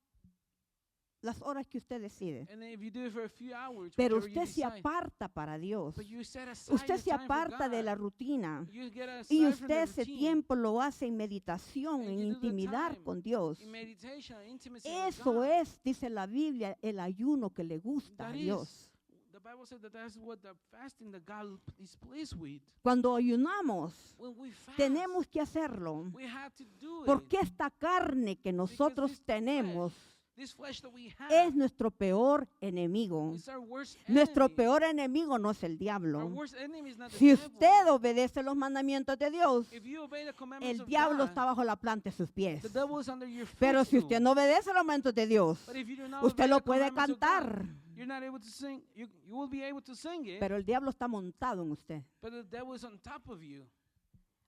las horas que usted decide, and then if you do it for a few hours, pero whichever you usted se decide, aparta para Dios, but you set aside usted your se time for aparta de God, la rutina you get aside y from usted the ese routine, tiempo lo hace en meditación, and en you do the intimidad time con Dios. in meditation, intimacy with Eso God. es, dice la Biblia, el ayuno que le gusta a That Dios. is, the Bible said that that's what the fasting that God is pleased with. Cuando ayunamos, When we fast, tenemos que hacerlo, we have to do porque it. esta carne que nosotros this tenemos This flesh that we have es nuestro peor enemigo. is our worst Nuestro enemy. peor enemigo no es el Our diablo. worst enemy is not the Si devil. usted obedece los mandamientos de Dios, If you obey the commandments el of diablo God, está bajo la planta de sus pies. the devil is under your Pero si footstool. usted no obedece los mandamientos de Dios, But if you do not usted obey lo the puede commandments of God, cantar, you're not able to sing. You will be able to sing it, pero el diablo está montado en usted. but the devil is on top of you.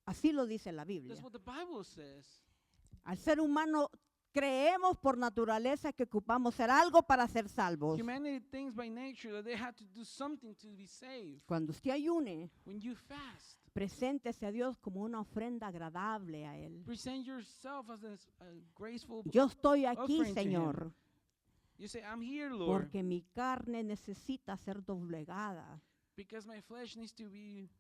Así lo dice la Biblia. That's what the Bible says. Al ser humano creemos por naturaleza que ocupamos ser algo para ser salvos. Humanity thinks by nature that they have to do something to be saved. Cuando usted ayune, When you fast, preséntese a Dios como una ofrenda agradable a Él. present yourself as a graceful. Yo estoy aquí, offering to him. Señor, You say, I'm here, Lord, porque mi carne necesita ser doblegada. because my flesh needs to be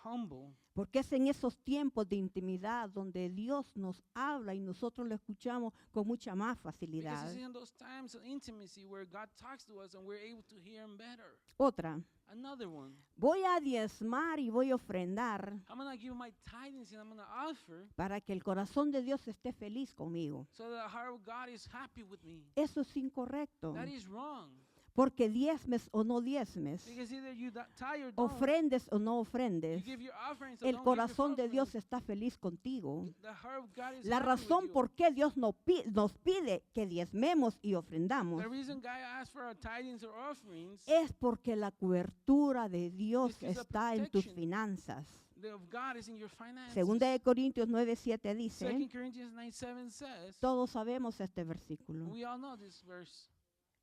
humble. Porque es en esos tiempos de intimidad donde Dios nos habla y nosotros lo escuchamos con mucha más Because facilidad. it's in those times of intimacy where God talks to us and we're able to hear Him better. Otra, Another one. voy a diezmar y voy a ofrendar I'm going to give my tidings and I'm going to offer para que el corazón de Dios esté feliz conmigo. so that the heart of God is happy with me. Eso es incorrecto. That is wrong. Porque diezmes o no diezmes, Because either you tie or don't, ofrendes o no you ofrendes, give your offerings or el don't give your corazón de Dios offerings, está feliz contigo. the heart of God is La happy razón with you. por qué Dios nos pide que diezmemos y ofrendamos The reason God asks for our tidings or offerings es porque la cobertura de Dios This is a está en tus protection. finanzas. of God is in your finances. Segunda de Corintios 9:7 dice, 2 Corinthians 9:7 says, todos sabemos este versículo. we all know this verse.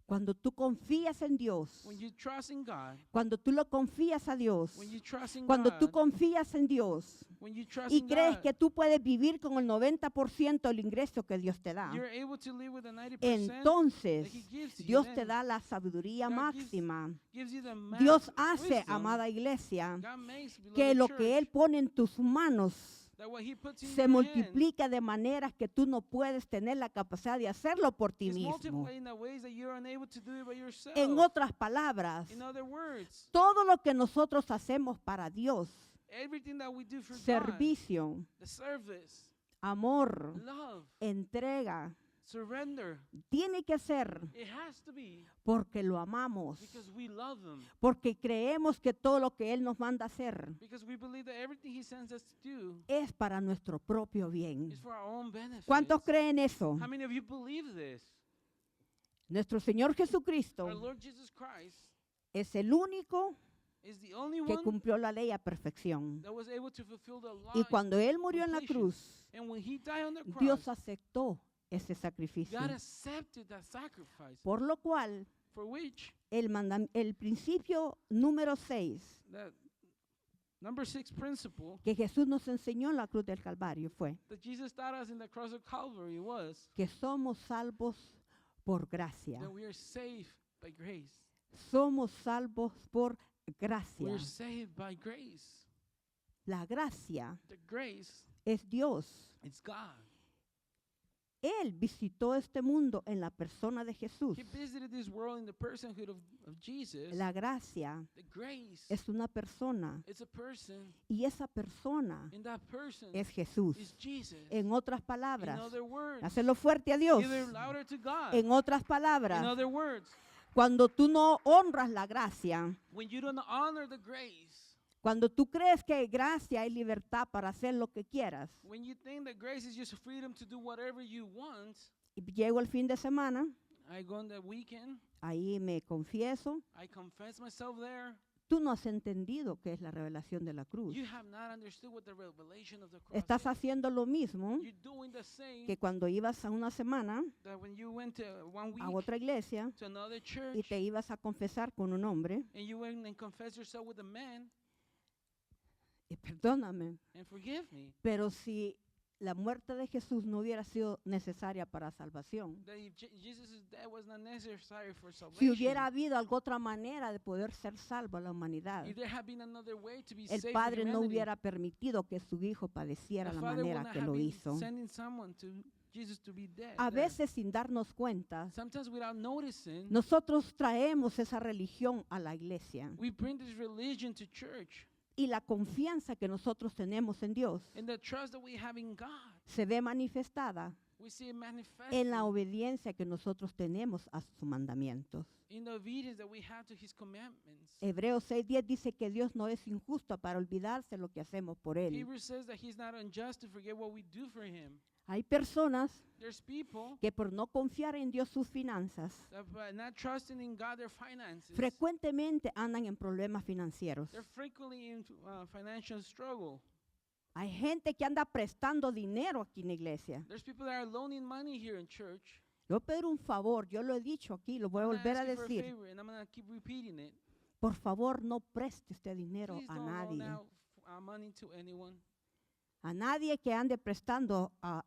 Cuando tú confías en Dios, When you trust in God, cuando tú lo confías a Dios, when you trust in cuando tú God, confías en Dios when you trust y in crees God, que tú puedes vivir con el 90% del ingreso que Dios te da, you're able to live with the 90% entonces that He gives you. Dios Then te da la sabiduría God máxima. gives you the Dios max hace, wisdom. amada iglesia, God makes, que beloved lo church, que Él pone en tus manos that what He puts in se your hand multiplica de maneras que tú no puedes tener la capacidad de hacerlo por ti is mismo. multiplied in the ways that you're unable to do it by yourself. En otras palabras, In other words, todo lo que nosotros hacemos para Dios, everything that we do for God, servicio, the service, amor, love, entrega, surrender, tiene que ser it has to be porque lo amamos, because we love Him. porque creemos que todo lo que Él nos manda hacer Because we believe that everything He sends us to do es para nuestro propio bien. is for our own benefit. ¿Cuántos creen eso? How many of you believe this? Nuestro Señor Jesucristo Our Lord Jesus Christ es el único is the only que one cumplió la ley a perfección. that was able to fulfill the law. Y cuando Él murió en la completion. cruz, And when He died on the cross, Dios aceptó ese sacrificio. God accepted that sacrifice, Por lo cual, for which el principio número 6 that number 6 principle que Jesús nos enseñó en la cruz del Calvario fue that Jesus taught us in the cross of Calvary was que somos salvos por gracia. that we are saved by grace. Somos salvos por gracia. We are saved by grace. La gracia The grace, es Dios. it's God. Él visitó este mundo en la persona de Jesús. He visited this world in the personhood of Jesus. La gracia The grace, es una persona it's a person, y esa persona and that person es Jesús. is Jesus. En otras In palabras, other words, hacerlo fuerte a Dios. give it louder to God. En otras In palabras, other words, cuando tú no honras la gracia, when you don't honor the grace, cuando tú crees que gracia es libertad para hacer lo que quieras, when you think that grace is just freedom to do whatever you want, y llego el fin de semana, I go on the weekend, ahí me confieso, I confess myself there. tú no has entendido qué es la revelación de la cruz. You have not understood what the revelation of the cross Estás is. haciendo lo mismo You're doing the same que cuando ibas a una semana that when you went to one week a otra iglesia to another y church te ibas a confesar con un hombre, and you went and confessed yourself with a man, y perdóname, and forgive me, pero si la muerte de Jesús no hubiera sido necesaria para salvación, that if Jesus' death was not necessary for si salvation, hubiera habido alguna otra manera de poder ser salvo a la humanidad, if there had been another way to be el saved Padre for no humanity, hubiera permitido que su Hijo padeciera the la Father would manera not que have lo been hizo. sending someone to Jesus to be dead. A there. veces sin darnos cuenta, Sometimes without noticing, nosotros traemos esa religión a la iglesia we bring this religion to church, y la confianza que nosotros tenemos en Dios and the trust that we have in God, se ve manifestada we see it manifested en la obediencia que nosotros tenemos a sus mandamientos. in the obedience that we have to His commandments. Hebreos 6:10 dice que Dios no es injusto para olvidarse lo que hacemos por Él. Hebrews says that He's not unjust to forget what we do for Him. Hay personas There's people que por no confiar en Dios sus finanzas, that by not trusting in God their finances, frecuentemente andan en problemas financieros. they're frequently in financial struggle. Hay gente que anda prestando dinero aquí en la iglesia. There's people that are loaning money here in church. Yo pido un favor, yo lo he dicho aquí, lo voy a I'm gonna volver a ask you for a decir. favor, and I'm going to keep repeating it. Por favor, no preste usted dinero Please a don't loan nadie. out money to anyone. A nadie que ande prestando a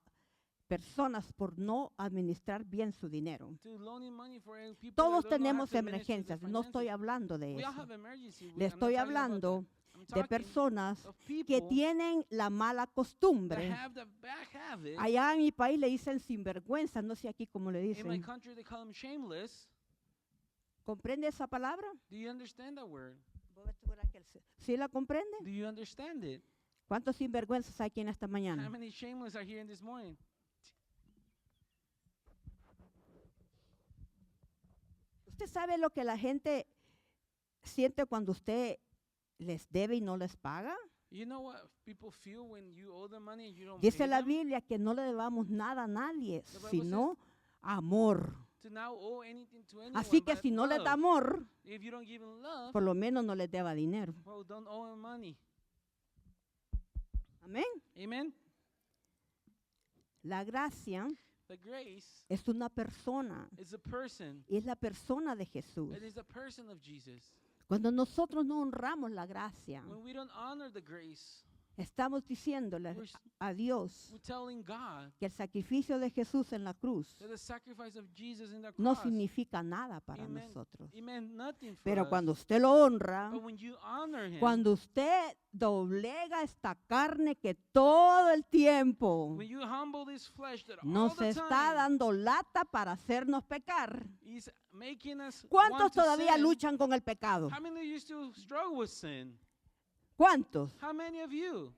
personas por no administrar bien su dinero. To loaning money for people Todos that don't know how tenemos to administer their emergencias, no estoy finances. hablando de We all eso. have emergencies. Le I'm not estoy talking about hablando that. I'm de talking personas of que people tienen la mala that costumbre. have the bad habit. Allá en mi país le dicen sinvergüenza, no sé aquí cómo le In my dicen. country, they call them shameless. ¿Comprende esa palabra? Do you understand that word? ¿Sí la comprende? Do you understand it? ¿Cuántos sinvergüenzas hay aquí en esta How mañana? many shameless are here in this morning? ¿Usted sabe lo que la gente siente cuando usted les debe y no les paga? You know what people feel when you owe them money and you don't Dice pay la them? Biblia que no le debamos nada a nadie, The Bible sino amor. To now owe anything to anyone Así que but si no les da love. amor, If you don't give them love, por lo menos no les deba dinero. well, don't owe them money. Amén. Amen. La gracia The grace es una persona is a person. y es la persona de Jesús. It is a person of Jesus. Cuando nosotros no honramos la gracia, When we don't honor the grace, estamos diciéndole we're, s- a Dios we're telling God que el sacrificio de Jesús en la cruz that the sacrifice of Jesus in the no cross, significa nada para Amen. nosotros. it meant nothing for Pero us. cuando usted lo honra, But when you honor Him, cuando usted doblega esta carne que todo el tiempo when you humble this flesh that all nos the está time dando lata para hacernos pecar. is making us ¿Cuántos want to todavía sin, luchan con el pecado? how many of you still struggle with sin? ¿Cuántos? How many of you?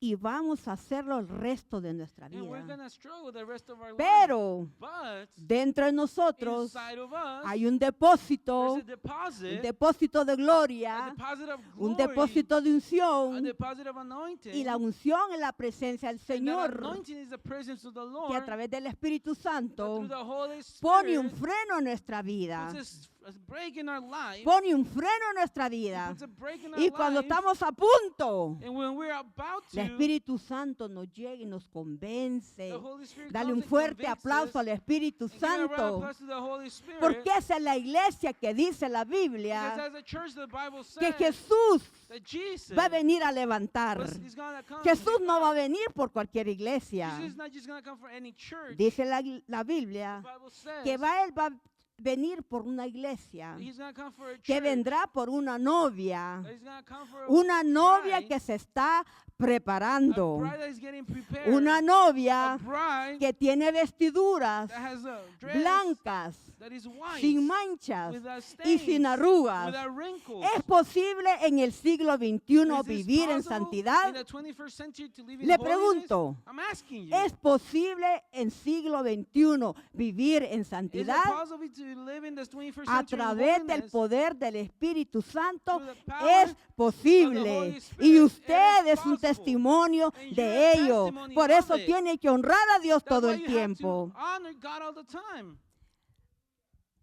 Y vamos a hacerlo el resto de nuestra And we're vida. going to struggle the rest of our life. Pero But dentro de nosotros inside of us, hay un there's depósito, a deposit, un depósito de a gloria, deposit of un glory, depósito de a unción. deposit of anointing. Y la unción es la presencia del And that Señor, anointing is the presence of the que Lord a través del Espíritu that Santo through the Holy pone un Spirit freno en nuestra vida. puts a break in our life. Pone un freno en nuestra It vida. puts a break in our Y cuando life. estamos a punto, And when we're about el to, Espíritu Santo nos llega y nos convence. the Holy Spirit Dale comes un and fuerte convicts aplauso us. al Espíritu And give a round of Santo. applause to the Holy Spirit. Porque esa es la iglesia que dice la Because Biblia as a church, the Bible que says Jesús that Jesus va a venir a levantar. is going to come. Jesús and no va a venir por cualquier iglesia. Jesus is not just going to come for any church. Dice la Biblia The Bible says que Él va a venir por una iglesia, He's going to come for a church. que vendrá por una novia, That He's going to come for una novia bride, que se está a preparando, bride that is getting prepared. una A novia bride que tiene vestiduras that has a dress blancas, that is white, sin manchas without y stains, sin arrugas. without wrinkles. ¿Es posible en el siglo XXI Is this vivir en possible santidad? in the 21st century to live in Le holiness? pregunto, I'm asking you. ¿es posible en siglo XXI vivir en Is it santidad possible to live in this 21st a century in través del holiness? poder del Espíritu Santo? Through the power Es of the posible. Holy Y Spirit, usted it is es un possible. testimonio And de you're a ello. testimony Por of eso it. tiene que honrar a Dios That's todo why el you have tiempo. to honor God all the time.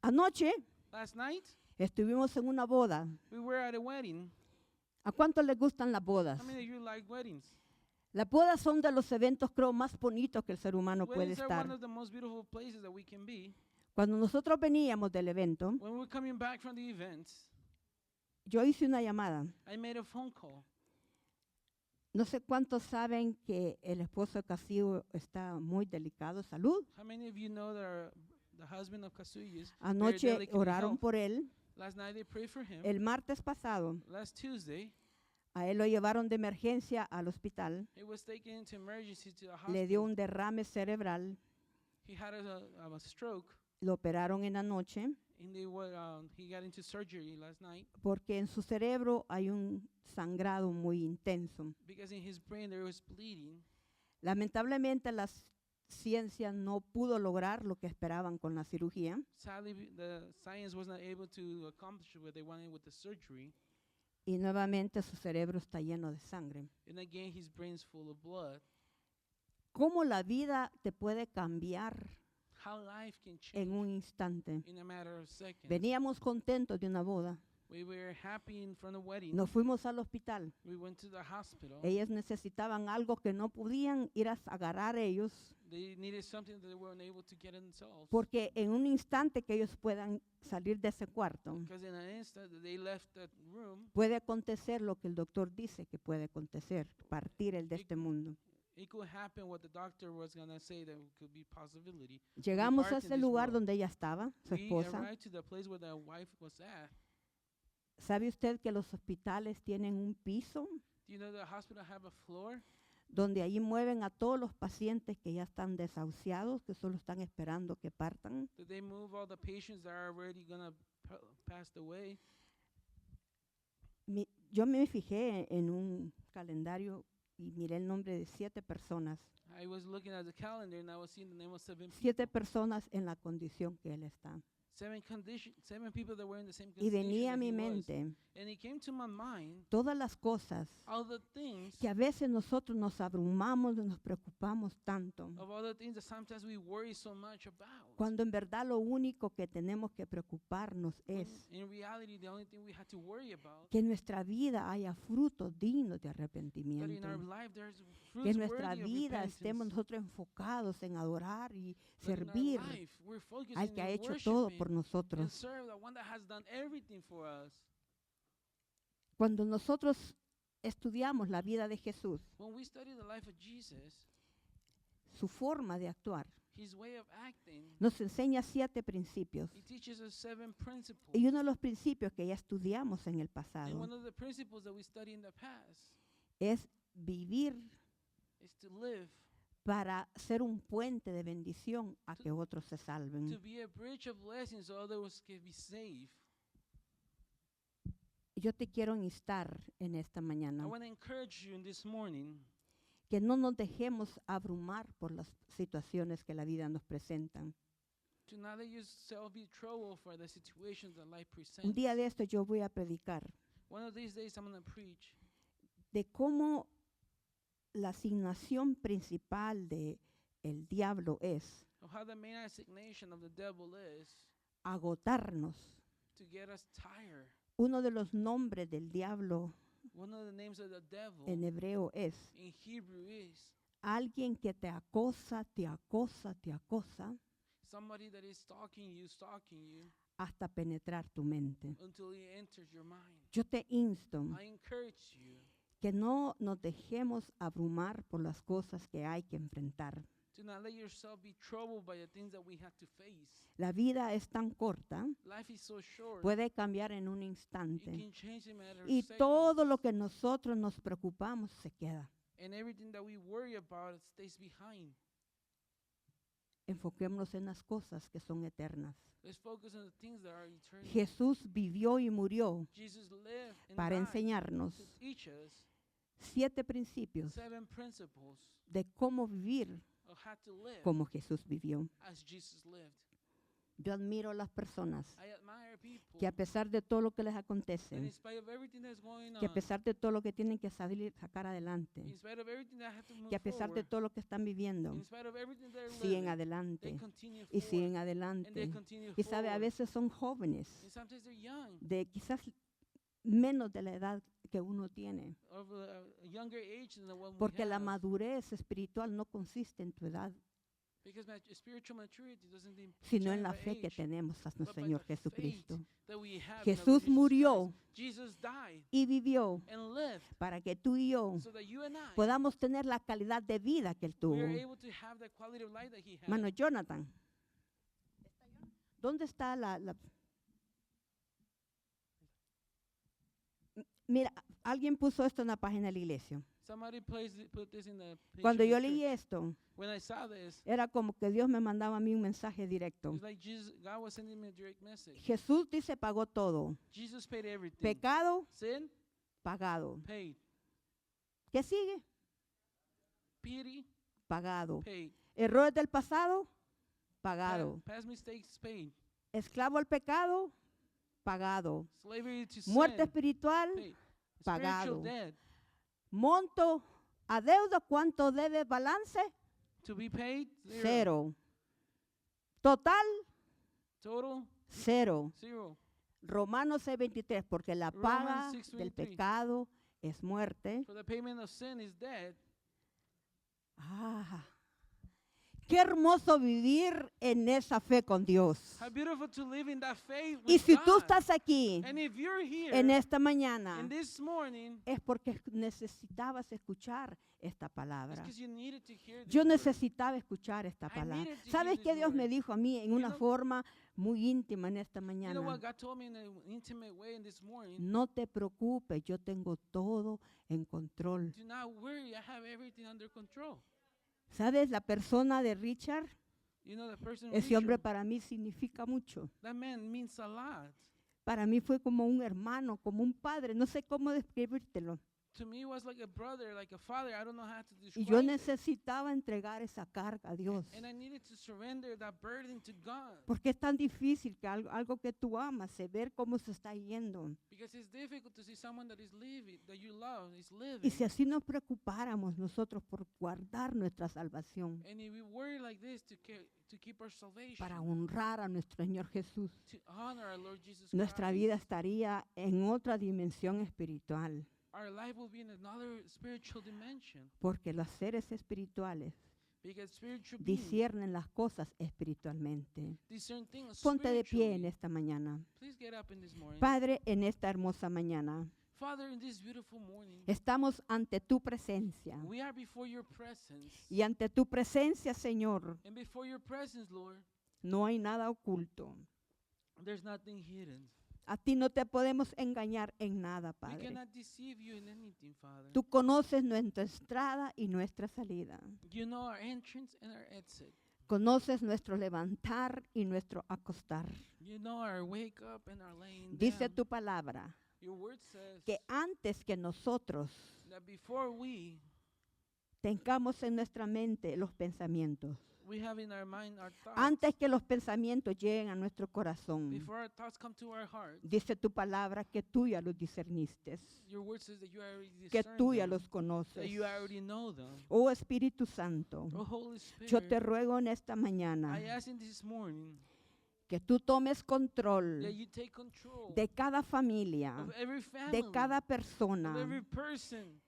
Anoche Last night, estuvimos en una boda. we were at a wedding. ¿A cuántos les gustan las bodas? How many of you like weddings? Las bodas son de los eventos, creo, más bonitos que el ser humano puede Weddings are one estar. of the most beautiful places that we can be. Cuando nosotros veníamos del evento, When we were coming back from the event, yo hice una llamada. I made a phone call. No sé cuántos saben que el esposo de Castillo está muy delicado de salud. How many of you know that the husband of Kasuya is very Anoche delicate in oraron health? por él. Last night they prayed for him. El martes pasado, Last Tuesday, a él lo llevaron de emergencia al hospital. he was taken into emergency to the Le dio hospital. un derrame cerebral. He had a stroke, Lo operaron en la noche and he got into surgery last night porque en su cerebro hay un sangrado muy intenso. because in his brain there was bleeding. Lamentablemente la ciencia no pudo lograr lo que esperaban con la cirugía. Sadly, the science was not able to accomplish what they wanted with the surgery. Y nuevamente su cerebro está lleno de sangre. And again, his brain's full of blood. ¿Cómo la vida te puede cambiar How life can change en un instante? in a matter of seconds. Veníamos contentos de una boda. We were happy in front of wedding. Nos fuimos al hospital. We went to the hospital. Ellas necesitaban algo que no podían ir a agarrar ellos, They needed something that they weren't able to get themselves. porque en un instante que ellos puedan salir de ese cuarto, Because in an instant that they left that room, puede acontecer lo que el doctor dice que puede acontecer, partir el de este mundo. it could happen what the doctor was going to say that could be possibility. Llegamos a part in ese this lugar world. donde ella estaba, su We esposa. arrived to the place where the wife was at. ¿Sabe usted que los hospitales tienen un piso Do you know the hospital have a floor? donde allí mueven a todos los pacientes que ya están desahuciados, que solo están esperando que partan? That they move all the patients that are already going to pass away? Yo me fijé en un calendario y miré el nombre de 7 personas. I was looking at the calendar and I was seeing the name of 7 7 personas en la condición que él está. seven people that were in the same Y condition venía a that mi he was. mente And it came to my mind todas las cosas all the things que a veces nosotros nos abrumamos, nos preocupamos tanto, of all the things that sometimes we worry so much about. cuando en verdad lo único que tenemos que preocuparnos When es in reality, the only thing we had to worry about que en nuestra vida haya frutos dignos de that in arrepentimiento. our life there's Que fruits en nuestra worthy of vida estemos repentance. nosotros enfocados en adorar y That in our servir life, we're focusing al que ha on hecho todo worshiping por and nosotros. serve the one that has done everything for us. Cuando nosotros estudiamos la vida de Jesús, When we study the life of Jesus, su forma de actuar, his way of acting, nos enseña 7 principios. he teaches us 7 principles. Y uno de los principios que ya estudiamos en el And pasado one of the principles that we study in the past es vivir is to live, para ser un puente de bendición a que otros se to salven. be a bridge of blessings so others can be saved. Yo te quiero instar en esta I mañana want to encourage you in this morning que no nos dejemos abrumar por las situaciones que la vida nos presenta. to not let yourself be troubled for the situations that life Un presents. día de esto yo voy a predicar One of these days I'm going to preach de cómo la asignación principal de el diablo es of how the main assignation of the devil is agotarnos. to get us tired. Uno de los nombres del diablo One of the names of the devil en hebreo es in Hebrew is alguien que te acosa, te acosa, te acosa somebody that is stalking you hasta penetrar tu mente. until he enters your mind. Yo te insto I encourage you que no nos dejemos abrumar por las cosas que hay que enfrentar. to not let yourself be troubled by the things that we have to face. La vida es tan corta, Life is so short. puede cambiar en un It instante. can change in a matter of Y seconds. todo lo que nosotros nos preocupamos se queda. And everything that we worry about stays behind. Enfoquémonos en las cosas que son eternas. Let's focus on the things that are eternal. Jesús vivió y murió Jesus lived and para died enseñarnos to teach us 7 principios 7 principles de cómo vivir of how to live como Jesús vivió. as Jesus lived. Yo admiro a las personas I admire people que a pesar de todo lo que les that acontece, in spite of everything that's going que a on, pesar de todo lo que tienen que sacar in adelante, spite of everything that have to move que a pesar de forward, todo lo que están viviendo, in spite of everything they're siguen living, they adelante continue y forward, siguen and they adelante. continue Y sabe, a forward. veces son jóvenes, And sometimes they're young, de quizás menos de la edad que uno tiene, of a younger age than the one we porque la have. madurez espiritual no consiste en tu edad, Because spiritual maturity doesn't sino en determine la by fe que age, tenemos a but nuestro by Señor the Jesucristo. faith that we have in our Jesús Lord Jesus murió Christ. Jesus died y vivió and lived para que tú y yo so that you and I podamos tener la calidad de vida que Él we tuvo. are able to have the quality of life that he had. Mano, Jonathan, ¿dónde está Mira, alguien puso esto en la página de la iglesia. Somebody put this in the page Cuando of yo the leí church. esto, When I saw this, era como que Dios me mandaba a mí un mensaje directo. it's like God was sending me a direct message. Jesús dice pagó todo. Jesus paid everything. Pecado, Sin, pagado. paid. ¿Qué sigue? Pity, Pagado. paid. Errores del pasado, pagado. Past mistakes, paid. Esclavo al pecado, pagado. Slavery to Muerte sin, espiritual, paid. pagado. Spiritual dead, monto a deuda, ¿cuánto debe balance? to be paid, zero. Cero. Total, Total, cero. zero. Romanos 6:23, porque la paga Romans del 6:23. pecado es muerte. For the payment of sin is dead. Ah, qué hermoso vivir en esa fe con Dios. How beautiful to live in that faith with Y si tú God. estás aquí And if you're here en esta mañana, and this morning, es porque necesitabas escuchar esta it's palabra. because you needed to hear this Yo word. necesitaba escuchar esta I palabra. needed to hear ¿Sabes this qué Dios me word. dijo a mí en You una know- forma muy íntima en esta You know mañana? what God told me in an intimate way in this morning? No te preocupes, yo tengo todo en control. Do not worry, I have everything under control. ¿Sabes? La persona de Richard, You know, the person ese hombre Richard, para mí significa mucho. that man means a lot. Para mí fue como un hermano, como un padre, no sé cómo describírtelo. To me, it was like a brother, like a father. I don't know how to Y yo describe it. necesitaba entregar esa carga a Dios. And I needed to surrender that burden to God. Porque es tan difícil que algo que tú amas, ver cómo se está yendo. Because it's difficult to see someone that is living, that you love, is Y living. si así nos preocupáramos nosotros por guardar nuestra salvación, And if we worry like this to keep our salvation, para honrar a nuestro Señor Jesús, to honor our Lord Jesus nuestra Christ, vida estaría en otra dimensión espiritual. our life will be in another spiritual dimension. Porque los seres espirituales Because spiritual beings disciernen las cosas espiritualmente. discern things Ponte de pie en spiritually. esta mañana. Please get up in this morning. Padre, en esta hermosa mañana, Father, in this beautiful morning, estamos ante tu presencia. we are before your presence. Y ante tu presencia, Señor, And before your presence, Lord, no hay nada oculto. there's nothing hidden. A ti no te podemos engañar en nada, We Padre. cannot deceive you in anything, Father. Tú conoces nuestra entrada y nuestra salida. You know our entrance and our exit. Conoces nuestro levantar y nuestro acostar. You know our wake up and our laying Dice down. tu palabra Your word says que antes que nosotros that before we tengamos en nuestra mente los pensamientos, have in our mind our thoughts, antes que los pensamientos lleguen a nuestro corazón, before our thoughts come to our heart, dice tu palabra que tú ya los discerniste, your word says that you already que discern tú ya them, los that conoces. you already know them. Oh Espíritu Santo, Oh Holy Spirit, yo te ruego en esta mañana I ask in this morning que tú tomes control that you take control de cada familia, of every family, de cada of persona, every person,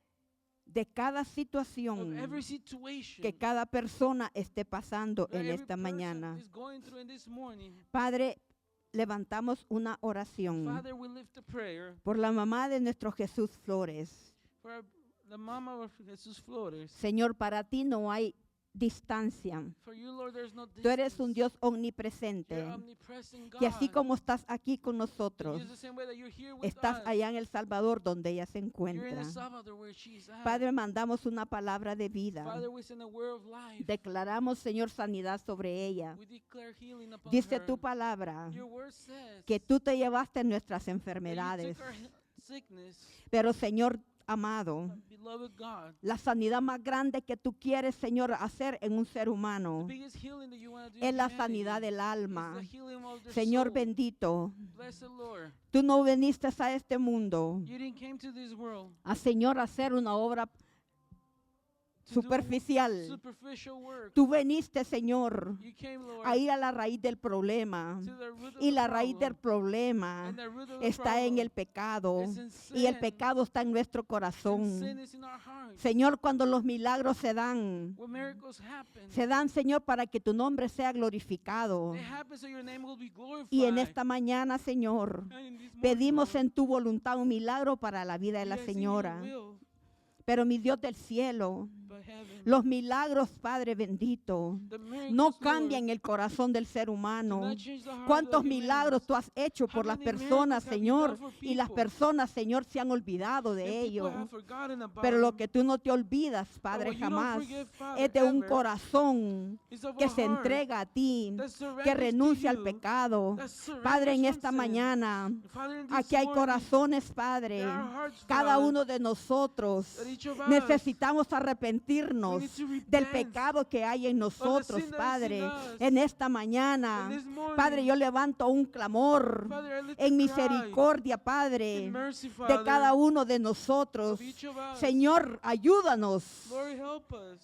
de cada of situación every situation que cada persona esté pasando that en every esta person mañana. is going through in this morning. Padre, levantamos una oración Father, we lift a prayer por la mamá de nuestro Jesús Flores. for the mama of Jesus Flores. Señor, para ti no hay distancia. For you, Lord, there's no Tú eres un distance. Dios omnipresente. You're omnipresent God. Y así como estás aquí con And nosotros, just the same way that you're here with estás us, allá en El Salvador donde ella se you're in encuentra. El Salvador where she's at. Padre, mandamos una palabra de vida. Father, we send a word of life. Declaramos, Señor, sanidad sobre ella. We declare healing upon Dice her. tu palabra Your word says que tú te llevaste nuestras that you enfermedades. took our sickness, Pero, Señor amado, beloved God. la sanidad más grande que tú quieres, Señor, hacer en un ser The humano biggest healing that you want to do es in la humanity sanidad del is alma. the healing of the Señor soul. bendito, Blessed Lord, tú no viniste a este mundo you didn't came to this world a, Señor, hacer una obra to do superficial. superficial work. Tú viniste, Señor, You came, Lord, a ir a la raíz del problema. to the root of Y the la raíz del problem. problema And the root of the está en problem el pecado. is in Y el sin. pecado está en nuestro And corazón. sin is in our hearts. Señor, cuando los milagros se dan, Señor, para que tu nombre sea glorificado. They happen so your name will be glorified. Y en esta mañana, Señor, And in this morning, pedimos Lord, en tu voluntad un milagro para la vida de we la ask in your señora. will, Pero mi Dios del cielo, but heaven, los milagros, Padre bendito, the miracles, no Lord, cambian el corazón del ser do humano. not change the heart of ¿Cuántos the human milagros beings. tú has hecho por How las many personas, miracles have you Señor? done for Y las people? personas, Señor, se han olvidado And de people ello. have forgotten about Pero lo them. que tú no te olvidas, But Padre, what you don't jamás, forget, Father, es de un ever, corazón is of que a se heart entrega a ti, that que surrenders to renuncia al you, pecado. that surrenders Padre, en from esta sin. mañana, Father, in this aquí hay morning, corazones, Padre. there are hearts, Cada Father, uno de nosotros that each of us, necesitamos we arrepentirnos need to del repent pecado que hay en nosotros, sin that is in Padre. us. En esta mañana, In this morning, Padre, yo levanto un clamor Father, I lift en a misericordia, cry Padre, in mercy, de Father, cada uno de nosotros. of each of us. Señor, ayúdanos Lord, help us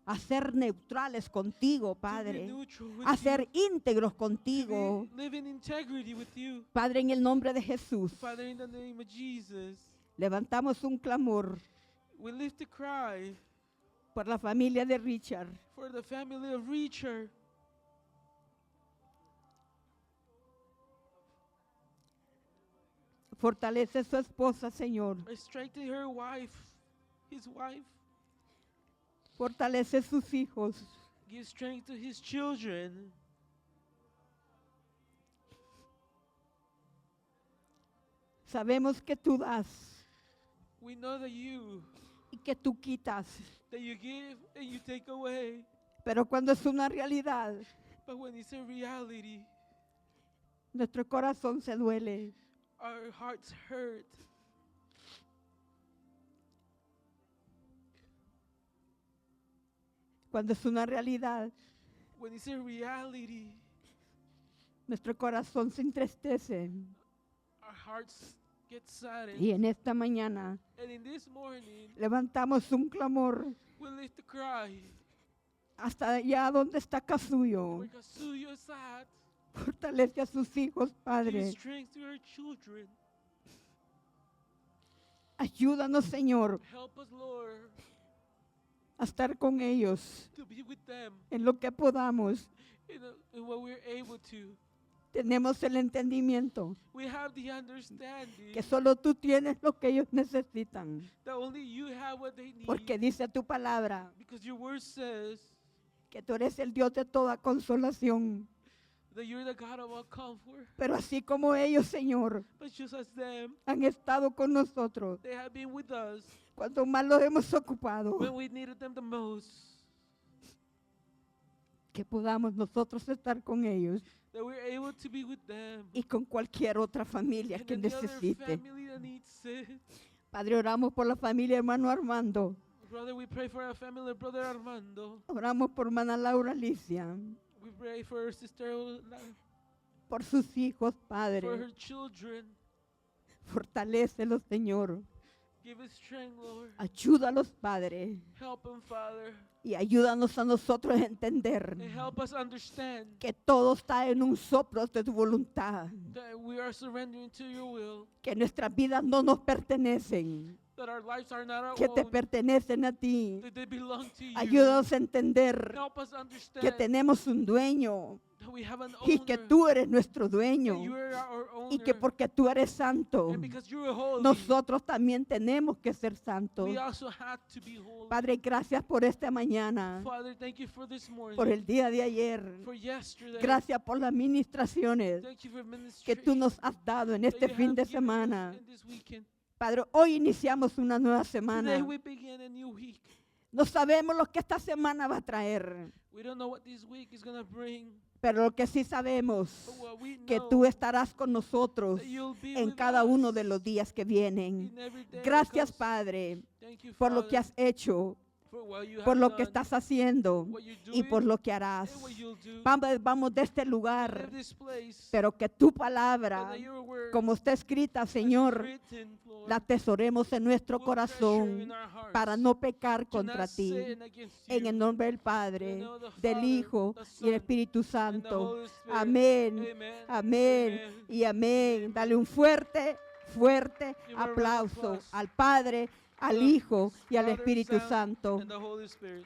a ser neutrales contigo, to be Padre, neutral with a you, ser íntegros to contigo. be, live in integrity with you. Padre, en el nombre de Jesús, Father, in the name of Jesus, levantamos un clamor we lift a cry por la familia de Richard. for the family of Richard. Fortalece su esposa, Señor. Strengthen her wife, his wife. Fortalece sus hijos. Give strength to his children. Sabemos que tú das We know that you quitas. give and you take away. Pero cuando es una realidad, But when it's a reality, nuestro corazón se duele. our hearts hurt. Cuando es una realidad, when it's a reality, nuestro corazón se entristece. our hearts get saddened. Y en esta mañana And in this morning, levantamos un clamor we lift a cry. hasta allá donde está Kazuyo. Where Kazuyo is at, Fortalece a sus hijos, give Padre. strength to our children. Ayúdanos, Señor, Help us, Lord, a estar con ellos to be with them en lo que podamos. in what we're able to. Tenemos el entendimiento We have the understanding que solo tú tienes lo que ellos necesitan. that only you have what they need. Porque dice tu palabra Because your word says que tú eres el Dios de toda consolación. that you're the God of all comfort. Pero así como ellos, Señor, But just as them, han estado con nosotros they have been with us cuando más los hemos ocupado, when we needed them the most. que podamos nosotros estar con ellos That we're able to be with them. y con cualquier otra familia And que any other necesite. family that needs it. Padre, oramos por la familia hermano Armando. Brother, we pray for our family, brother Armando. Oramos por hermana Laura Alicia, We pray for our sister, por sus hijos, for Padre. her children. Fortalécelos, Señor. Give us strength, Lord. Ayúdalos, Padre. Help them, Father. Y ayúdanos a nosotros a entender And help us understand que todo está en un soplo de tu voluntad. that we are surrendering to your will. Que nuestras vidas no nos pertenecen, That our lives are not our que te own. pertenecen a ti. That they belong to you. Ayúdanos a entender Help us understand que tenemos un dueño that we have an y owner. que tú eres nuestro That dueño you are our owner. y que porque tú eres santo, And because you are holy, nosotros también tenemos que ser santos. we also have to be holy. Padre, gracias por esta mañana, Father, thank you for this morning. por el día de ayer. For yesterday. Gracias por las ministraciones Thank you for que tú ministration nos has dado en that este you fin have de given us semana. in this weekend. Padre, hoy iniciamos una nueva Today semana. we begin a new week. No sabemos lo que esta semana va a traer, We don't know what this week is going to bring. pero lo que sí sabemos, But what we que know, tú estarás con nosotros that you'll be en with cada us uno de los días que vienen. in every day that Gracias, comes. Padre, Thank you, por lo que Father, has hecho, for what you por have lo que done, estás haciendo what you're y por doing, lo que harás. and what you'll do. Vamos de este lugar, Leave this place, pero que tu but palabra, that your word, como está escrita, as Señor, written, Lord, la atesoremos en nuestro we'll treasure corazón in our hearts, para no pecar to contra not ti. sin against En you. el nombre del In the Padre, name of the del Father, Hijo the y el Son, Espíritu and the Santo. Holy Spirit. Amén, Amen. amén Amen. y amén. Dale un fuerte, fuerte Give a round of aplauso applause al Padre, al to the Hijo y al Father, Espíritu Son, Santo. and the Holy Spirit.